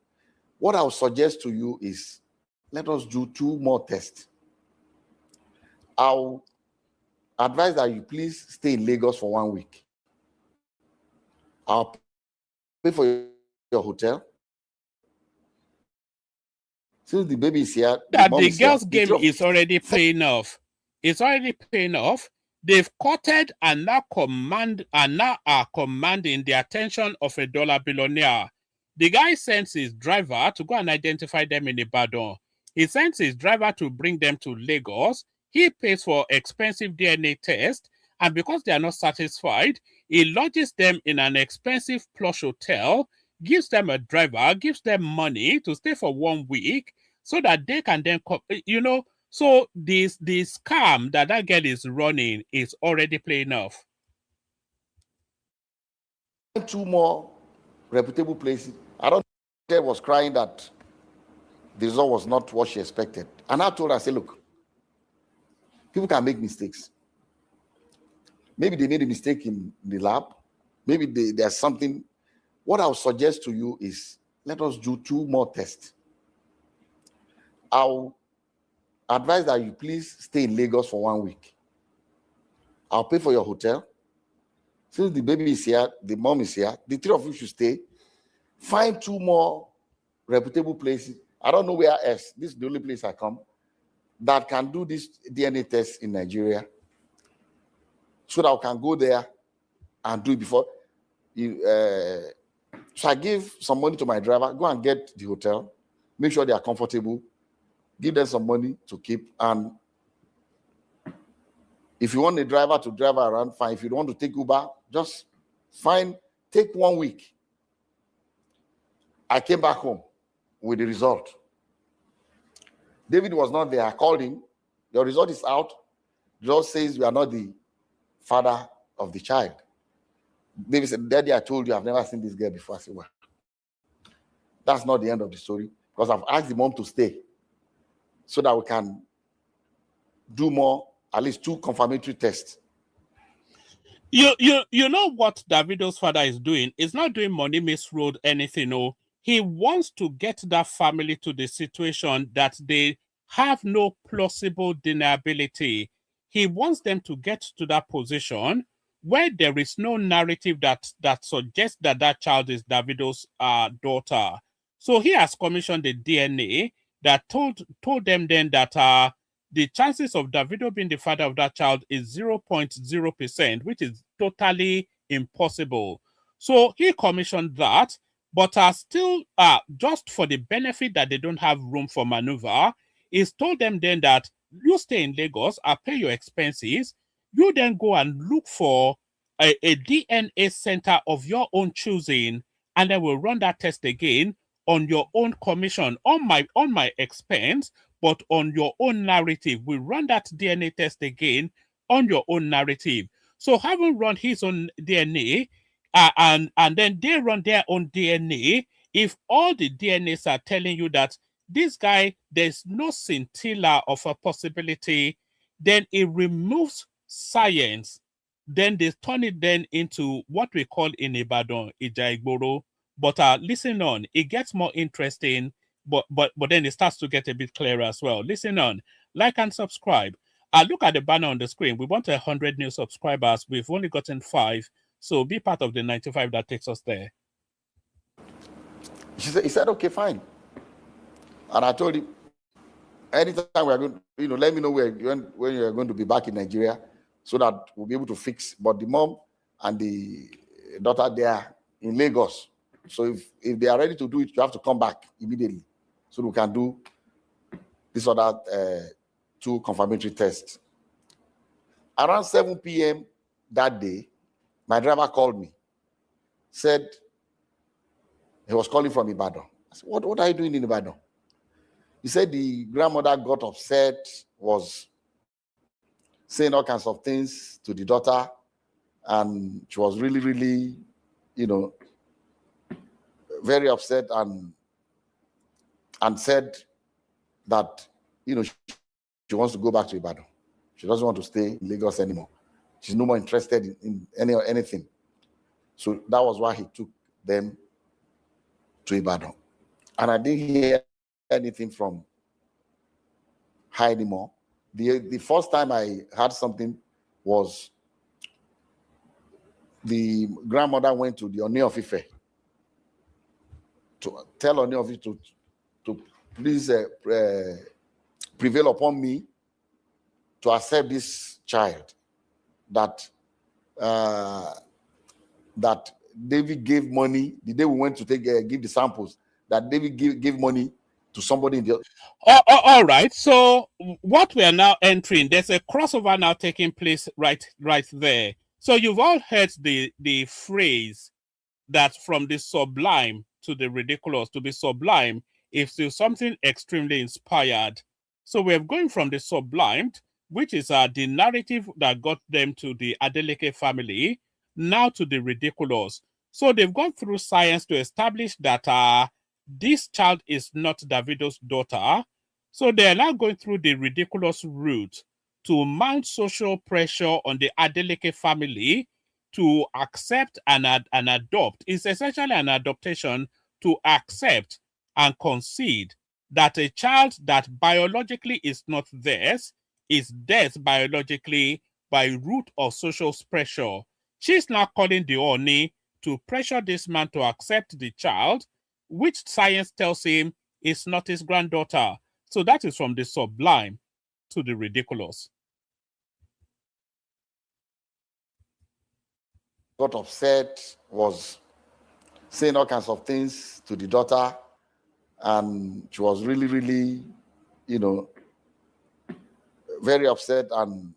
What I would suggest to you is let us do 2 more tests. I'll advise that you please stay in Lagos for 1 week. I'll pay for your hotel. Since the baby is here, the girls' game is already paying off. It's already paying off. They've courted and now are commanding the attention of a dollar billionaire. The guy sends his driver to go and identify them in Ibadan. He sends his driver to bring them to Lagos. He pays for expensive DNA test, and because they are not satisfied, he lodges them in an expensive plush hotel, gives them a driver, gives them money to stay for 1 week so that they can then, so this scam that girl is running is already playing off. 2 more reputable places. I don't think was crying that the result was not what she expected. And I told her, I said, look, people can make mistakes. Maybe they made a mistake in the lab. Maybe there's something. What I would suggest to you is let us do 2 more tests. I'll advise that you please stay in Lagos for 1 week. I'll pay for your hotel. Since the baby is here, the mom is here, the 3 of you should stay. Find 2 more reputable places. I don't know where else. This is the only place I come that can do this DNA test in Nigeria, so that I can go there and do it before. So I give some money to my driver, go and get the hotel, make sure they are comfortable, give them some money to keep. And if you want a driver to drive around, fine. If you don't want to take Uber, just take 1 week. I came back home with the result. David was not there. I called him. Your result is out. The result says you are not the father of the child. David said, Daddy, I told you I've never seen this girl before. I said, well, that's not the end of the story, because I've asked the mom to stay so that we can do more, at least 2 confirmatory tests. You know what Davido's father is doing? He's not doing money misroad anything. No, he wants to get that family to the situation that they have no plausible deniability. He wants them to get to that position where there is no narrative that suggests that that child is Davido's daughter. So he has commissioned the DNA that told them then that the chances of Davido being the father of that child is 0.0%, which is totally impossible. So he commissioned that, but still, just for the benefit that they don't have room for maneuver, he's told them then that you stay in Lagos, I'll pay your expenses, you then go and look for a DNA center of your own choosing, and then we'll run that test again on your own commission, on my expense, but on your own narrative. We run that DNA test again on your own narrative. So having run his own DNA, and then they run their own DNA, if all the DNAs are telling you that this guy, there's no scintilla of a possibility, then it removes science. Then they turn it then into what we call in Ibadan, Ijaigboro. But listen on, it gets more interesting, but then it starts to get a bit clearer as well. Listen on, like and subscribe. Look at the banner on the screen. We want 100 new subscribers. We've only gotten 5. So be part of the 95 that takes us there. He said, okay, fine. And I told him, anytime we are going, let me know when you're going to be back in Nigeria so that we'll be able to fix. But the mom and the daughter, they are in Lagos. So if they are ready to do it, you have to come back immediately so we can do this other 2 confirmatory tests. Around 7 p.m. that day, my driver called me, said he was calling from Ibadan. I said, what are you doing in Ibadan? He said the grandmother got upset, was saying all kinds of things to the daughter, and she was really, really, very upset, and said that, she wants to go back to Ibadan. She doesn't want to stay in Lagos anymore. She's no more interested in anything. So that was why he took them to Ibadan. And I didn't hear anything from her anymore. The first time I heard something was the grandmother went to the Oni of Ife to tell Oni of Ife to please prevail upon me to accept this child that David gave money the day we went to give the samples, that David gave money to somebody in the... All right. So what we are now entering, there's a crossover now taking place right there. So you've all heard the phrase that from the sublime to the ridiculous. To be sublime is to something extremely inspired. So we're going from the sublime, which is the narrative that got them to the Adeleke family, now to the ridiculous. So they've gone through science to establish that this child is not Davido's daughter. So they're now going through the ridiculous route to mount social pressure on the Adeleke family to accept and adopt. It's essentially an adoption to accept and concede that a child that biologically is not theirs is theirs biologically by root of social pressure. She's now calling the Oni to pressure this man to accept the child, which science tells him is not his granddaughter. So that is from the sublime to the ridiculous. Got upset, was saying all kinds of things to the daughter, and she was really, really, very upset, and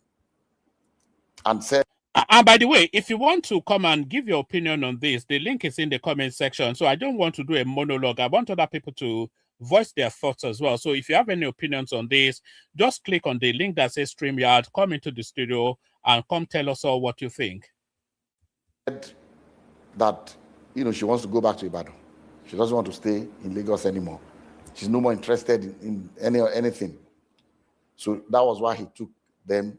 said... And by the way, if you want to come and give your opinion on this, the link is in the comment section. So I don't want to do a monologue. I want other people to voice their thoughts as well. So if you have any opinions on this, just click on the link that says StreamYard, come into the studio, and come tell us all what you think. That, she wants to go back to Ibadan. She doesn't want to stay in Lagos anymore. She's no more interested in anything. So that was why he took them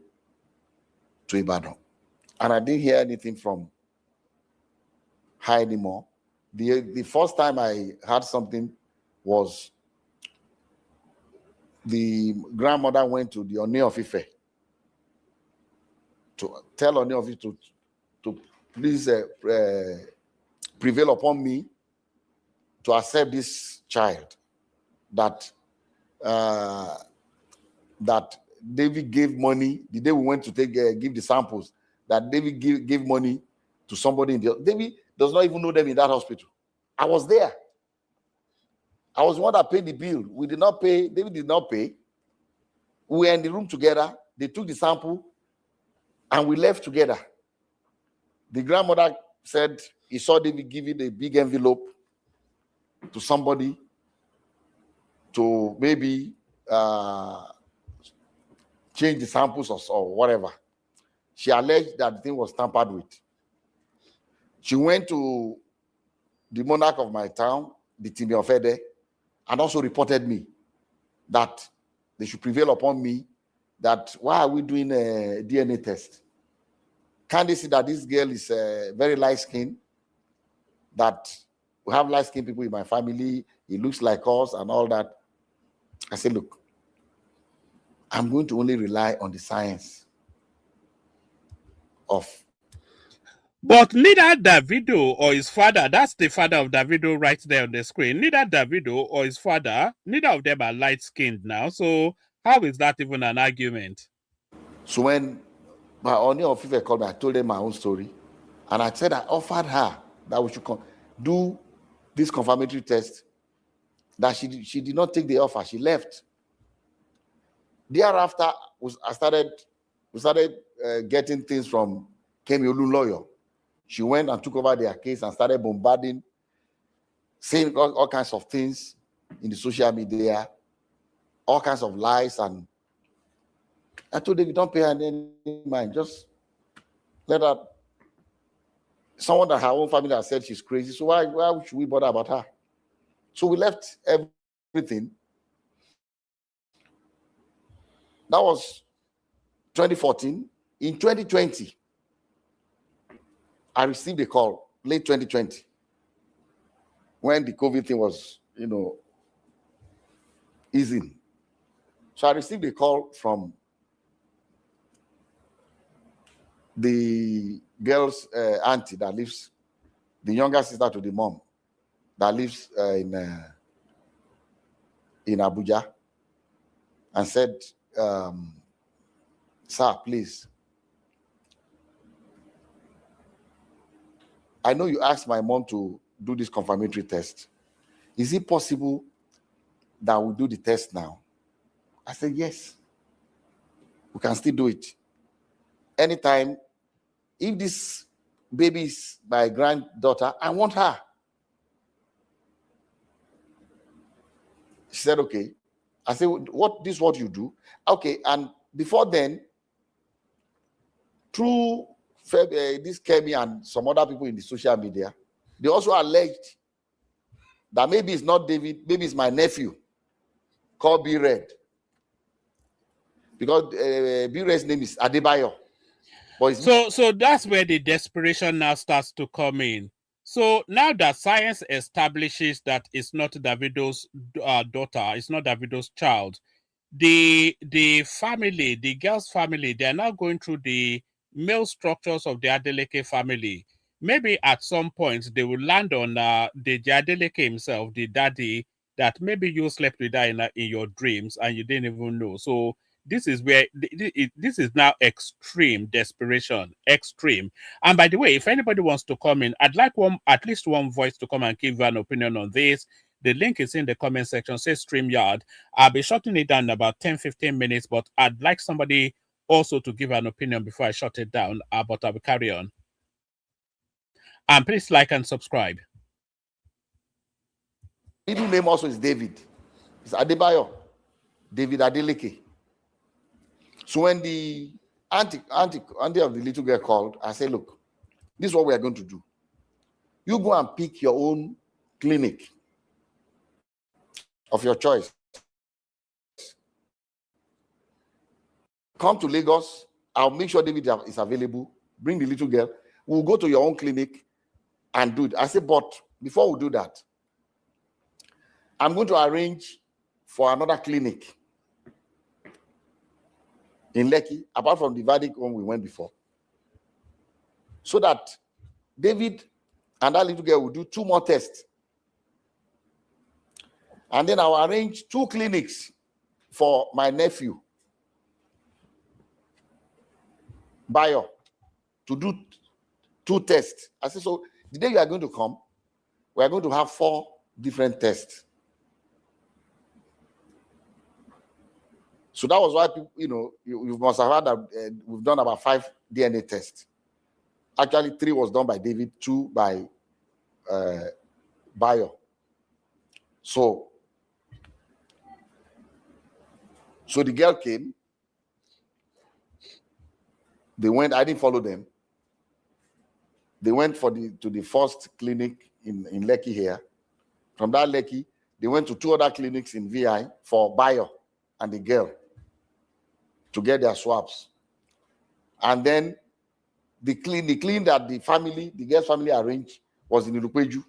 to Ibadan. And I didn't hear anything from her anymore. The first time I heard something was the grandmother went to the Oni of Ife to tell Oni of Ife to please prevail upon me to accept this child that David gave money the day we went to give the samples, that David gave money to somebody in the... David does not even know them in that hospital. I was there. I was the one that paid the bill. We did not pay. David did not pay. We were in the room together. They took the sample and we left together. The grandmother said he saw David giving a big envelope to somebody to maybe change the samples or whatever. She alleged that the thing was tampered with. She went to the monarch of my town, the Timi of Ede, and also reported me that they should prevail upon me, that why are we doing a DNA test? Can't they see that this girl is very light-skinned, that we have light-skinned people in my family, he looks like us and all that? I said, look, I'm going to only rely on the science of... But neither Davido or his father, that's the father of Davido right there on the screen, neither Davido or his father, neither of them are light-skinned now. So how is that even an argument? So when my Oni of Ife called me, I told them my own story. And I said I offered her that we should do this confirmatory test, that she did not take the offer. She left. Thereafter, we started getting things from Kemi Olunloyo. She went and took over their case and started bombarding, saying all kinds of things in the social media, all kinds of lies. And I told David, don't pay her any mind. Just let her. Someone that her own family has said she's crazy. So why should we bother about her? So we left everything. That was 2014. In 2020, I received a call, late 2020, when the COVID thing was, easing. So I received a call from the girl's auntie that lives, the younger sister to the mom, that lives in Abuja, and said, sir, please, I know you asked my mom to do this confirmatory test. Is it possible that we do the test now? I said, yes, we can still do it. Anytime, if this baby is my granddaughter, I want her. She said, okay. I said, this is what you do? Okay, and before then, through this Kemi and some other people in the social media, they also alleged that maybe it's not David, maybe it's my nephew called B-Red. Because B-Red's name is Adebayo. So that's where the desperation now starts to come in. So now that science establishes that it's not Davido's daughter, it's not Davido's child, the family, the girl's family, they're now going through the male structures of the Adeleke family. Maybe at some point they will land on Deji Adeleke himself, the daddy, that maybe you slept with her in your dreams and you didn't even know. So this is where this is now extreme desperation, extreme. And by the way, if anybody wants to come in, I'd like at least one voice to come and give an opinion on this. The link is in the comment section, says StreamYard. I'll be shutting it down in about 10-15 minutes, but I'd like somebody also to give an opinion before I shut it down, but I will carry on. And please like and subscribe. Middle name also is David. It's Adebayo. David Adeleke. So when the auntie of the little girl called, I said, look, this is what we are going to do. You go and pick your own clinic of your choice. Come to Lagos. I'll make sure David is available. Bring the little girl. We'll go to your own clinic and do it. I said, but before we do that, I'm going to arrange for another clinic in Lekki, apart from the verdict one we went before, so that David and that little girl will do 2 more tests. And then I'll arrange 2 clinics for my nephew, Bayo, to do 2 tests. I said, so the day you are going to come, we are going to have 4 different tests. So that was why people, you must have heard that we've done about 5 DNA tests. Actually, 3 was done by David, 2 by Bayo. So the girl came. They went. I didn't follow them. They went to the first clinic in Lekki here. From that Lekki, they went to 2 other clinics in VI for Bayo and the girl to get their swabs. And then the clinic that the girl's family arranged was in Ilupeju.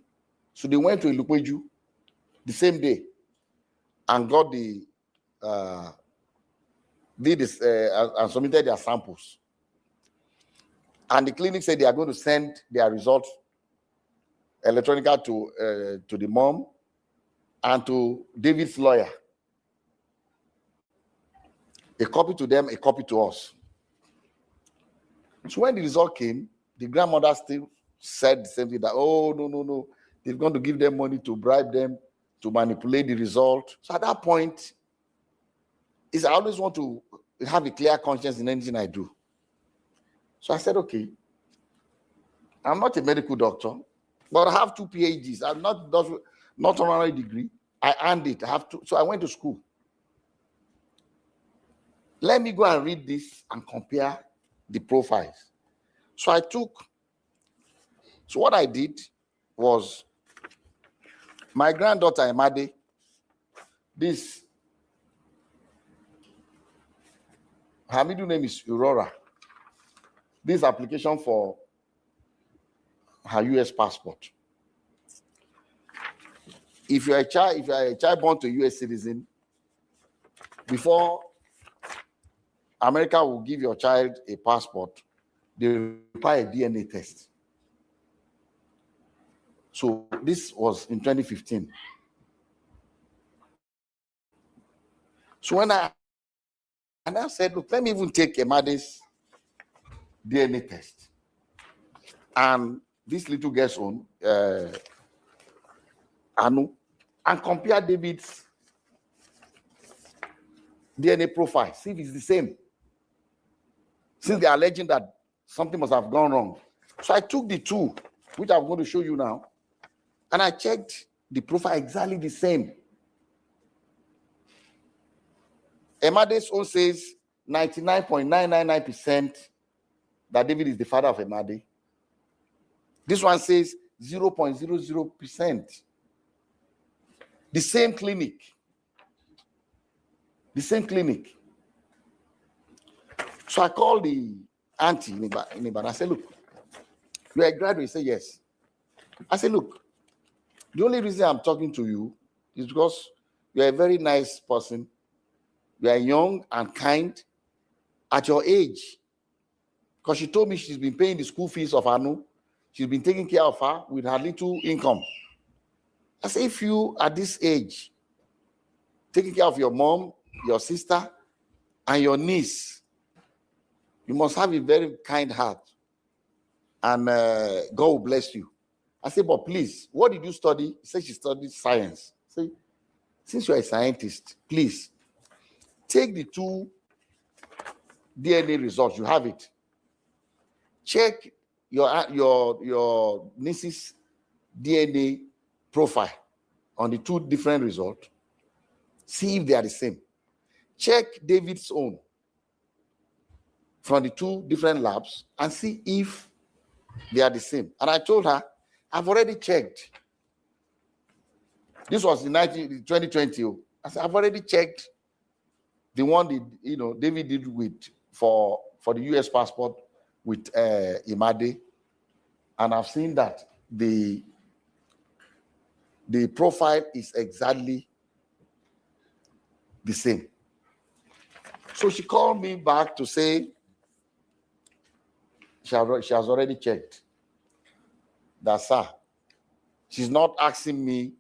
So they went to Ilupeju the same day and got and submitted their samples. And the clinic said they are going to send their results electronically to the mom and to David's lawyer. A copy to them, a copy to us. So when the result came, the grandmother still said the same thing, that, oh, no, they're going to give them money to bribe them to manipulate the result. So at that point, I always want to have a clear conscience in anything I do. So I said, okay, I'm not a medical doctor, but I have 2 PhDs. I'm not honorary degree. I earned it. I have to. So I went to school. Let me go and read this and compare the profiles. So what I did was my granddaughter, Emade, her middle name is Aurora. This application for her US passport. If you're a child born to a US citizen, before America will give your child a passport, they require a DNA test. So this was in 2015. So when I said, look, let me even take Emade's DNA test and this little girl's own, Anu, and compare David's DNA profile, see if it's the same. Since they are alleging that something must have gone wrong. So I took the two, which I'm going to show you now, and I checked the profile exactly the same. Emade's own says 99.999% that David is the father of Emade. This one says 0.00%. The same clinic. The same clinic. So I called the auntie in Ibadan. I said, look, you're a graduate? He said, yes. I said, look, the only reason I'm talking to you is because you're a very nice person. You are young and kind at your age. Because she told me she's been paying the school fees of Anu. She's been taking care of her with her little income. I said, if you at this age, taking care of your mom, your sister, and your niece, you must have a very kind heart. And God will bless you. I said, but please, what did you study? He said she studied science. I said, since you're a scientist, please, take the 2 DNA results. You have it. Check your niece's DNA profile on the 2 different results. See if they are the same. Check David's own from the 2 different labs and see if they are the same. And I told her, I've already checked. This was in 2020. I said, I've already checked the one David did with for the US passport with Emade, and I've seen that the profile is exactly the same. So she called me back to say she has already checked. That, sir, she's not asking me.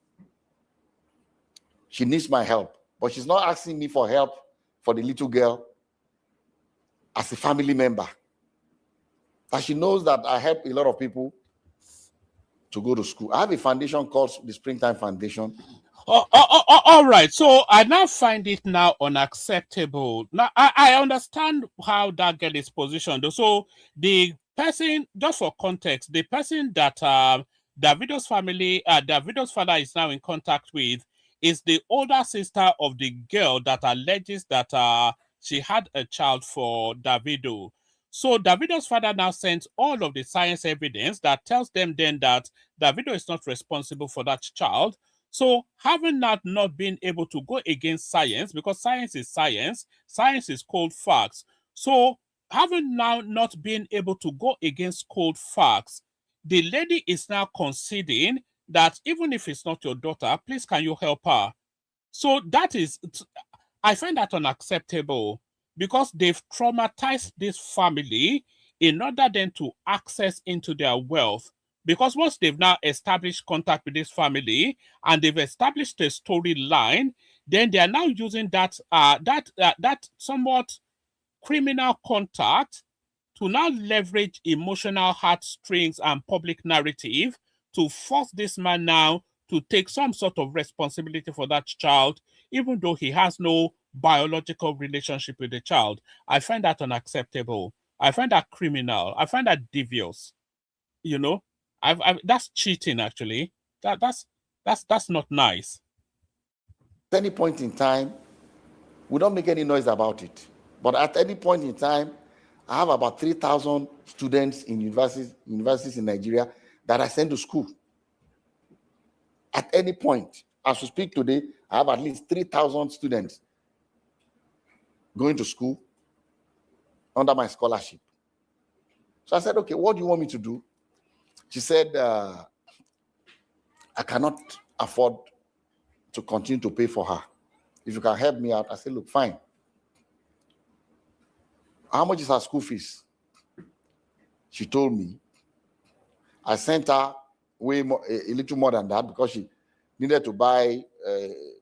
She needs my help, but she's not asking me for help for the little girl as a family member. But she knows that I help a lot of people to go to school. I have a foundation called the Springtime Foundation. All right. So I now find it now unacceptable. Now I understand how that girl is positioned. So the person, just for context, the person that Davido's family, Davido's father is now in contact with is the older sister of the girl that alleges that she had a child for Davido. So Davido's father now sends all of the science evidence that tells them then that Davido is not responsible for that child. So having not been able to go against science, because science is cold facts. So having now not been able to go against cold facts, the lady is now conceding that even if it's not your daughter, please can you help her? So I find that unacceptable, because they've traumatized this family in order then to access into their wealth. Because once they've now established contact with this family and they've established a storyline, then they are now using that somewhat criminal contact to now leverage emotional heartstrings and public narrative to force this man now to take some sort of responsibility for that child, even though he has no biological relationship with the child. I find that unacceptable. I find that criminal. I find that devious. You know, that's cheating actually. That's not nice. At any point in time, we don't make any noise about it. But at any point in time, I have about 3,000 students in universities in Nigeria that I send to school. At any point, as we speak today, I have at least 3,000 students going to school under my scholarship. So I said, okay, what do you want me to do? She said, I cannot afford to continue to pay for her. If you can help me out. I said, look, fine. How much is her school fees? She told me. I sent her way more, a little more than that, because she needed to buy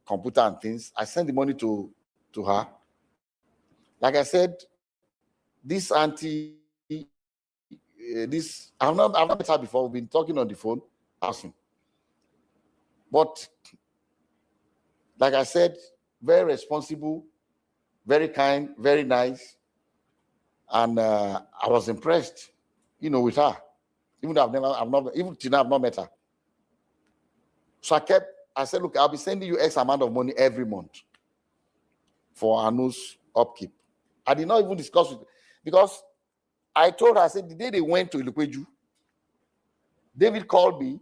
computer and things. I sent the money to her. Like I said, this auntie, I've not met her before. We've been talking on the phone, asking. But like I said, very responsible, very kind, very nice. And I was impressed, with her. Even though even till now I've not met her. So I said, look, I'll be sending you X amount of money every month for Anu's upkeep. I did not even discuss it, because I told her, I said, the day they went to Ilukweju, David called me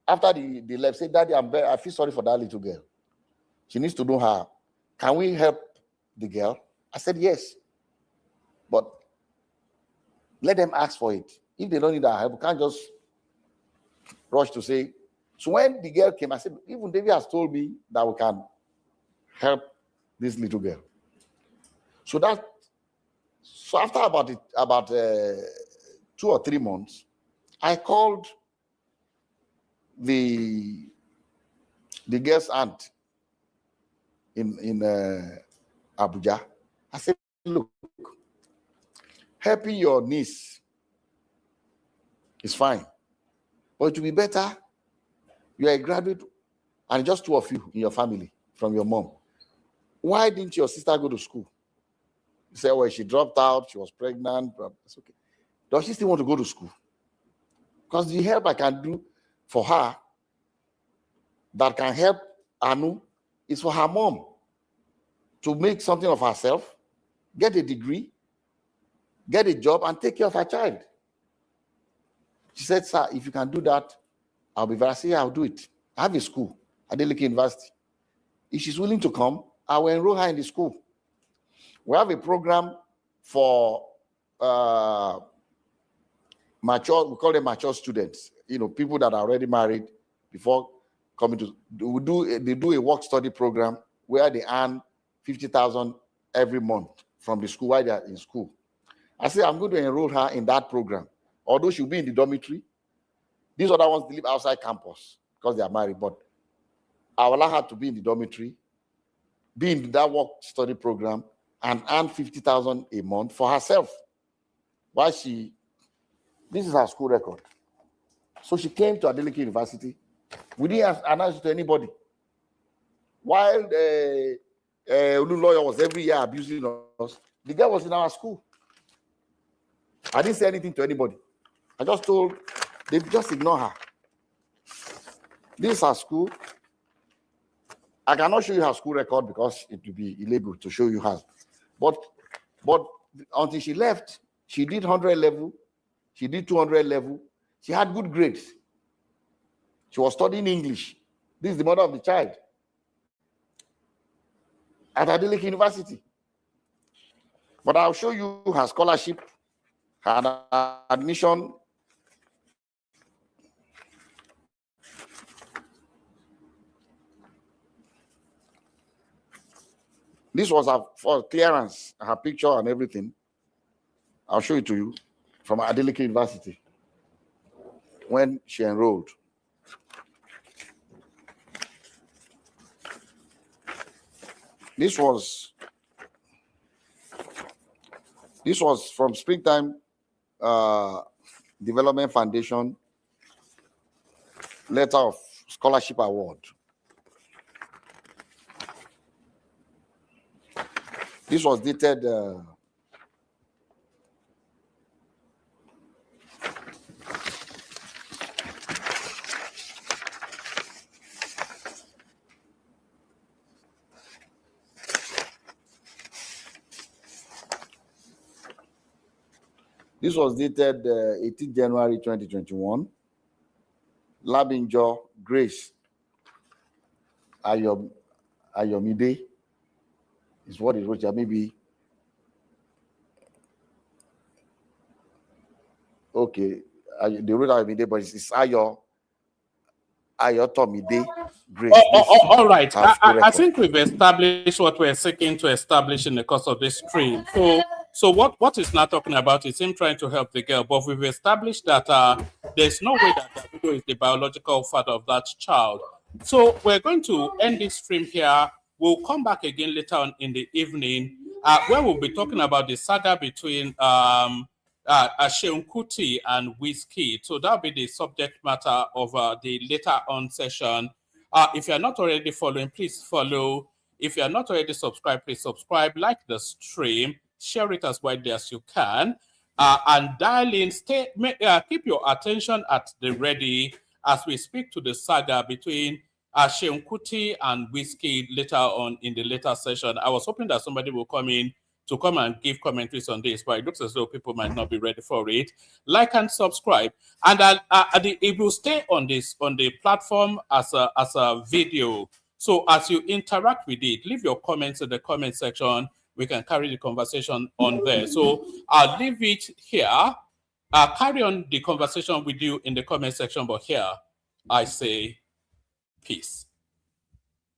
after they left, said, Daddy, I feel sorry for that little girl. She needs to know her. Can we help the girl? I said, yes. But let them ask for it. If they don't need our help, we can't just rush to say. So when the girl came, I said, even David has told me that we can help this little girl. So after about 2 or 3 months, I called the girl's aunt in Abuja. I said, look, helping your niece is fine, but it will be better. You are a graduate and just 2 of you in your family from your mom. Why didn't your sister go to school? You say, well, she dropped out, she was pregnant. It's okay. Does she still want to go to school? Because the help I can do for her that can help Anu is for her mom to make something of herself, get a degree, get a job, and take care of her child. She said, sir, if you can do that, I'll be very serious. I'll do it. I have a school at Adeleke University. If she's willing to come, I will enroll her in the school. We have a program for mature, we call them mature students, people that are already married before coming to, they do a work study program where they earn 50,000 every month from the school while they are in school. I said, I'm going to enroll her in that program. Although she'll be in the dormitory, these other ones live outside campus because they are married, but I will allow her to be in the dormitory, be in that work study program, and earn 50,000 a month for herself. This is her school record. So she came to Adeleke University. We didn't announce it to anybody. While Olunloyo was every year abusing us, the girl was in our school. I didn't say anything to anybody. I just told, they just ignore her. This is her school. I cannot show you her school record because it would be illegal to show you hers. But until she left, she did 100 level, she did 200 level. She had good grades. She was studying English. This is the mother of the child at Adeleke University. But I'll show you her scholarship, her admission. This was her for clearance, her picture and everything. I'll show it to you from Adeleke University when she enrolled. This was from Springtime Development Foundation letter of scholarship award. This was dated This was dated 18 January 2021. Labinjo Grace Ayomide is what it wrote. Maybe okay. They wrote Ayomide, but it's Ayotomide Grace. All right. I think we've established what we're seeking to establish in the course of this stream. So what is not talking about is him trying to help the girl, but we've established that there's no way that Davido is the biological father of that child. So we're going to end this stream here. We'll come back again later on in the evening, where we'll be talking about the saga between Seun Kuti and Wizkid. So that'll be the subject matter of the later on session. If you're not already following, please follow. If you're not already subscribed, please subscribe, like the stream, share it as widely as you can, and dial in. Keep your attention at the ready as we speak to the saga between Seun Kuti and Wizkid later on in the later session. I was hoping that somebody will come in to come and give commentaries on this, but it looks as though people might not be ready for it. Like and subscribe, and it will stay on the platform as a video. So as you interact with it, leave your comments in the comment section. We can carry the conversation on there. So I'll leave it here. I'll carry on the conversation with you in the comment section, but here I say peace.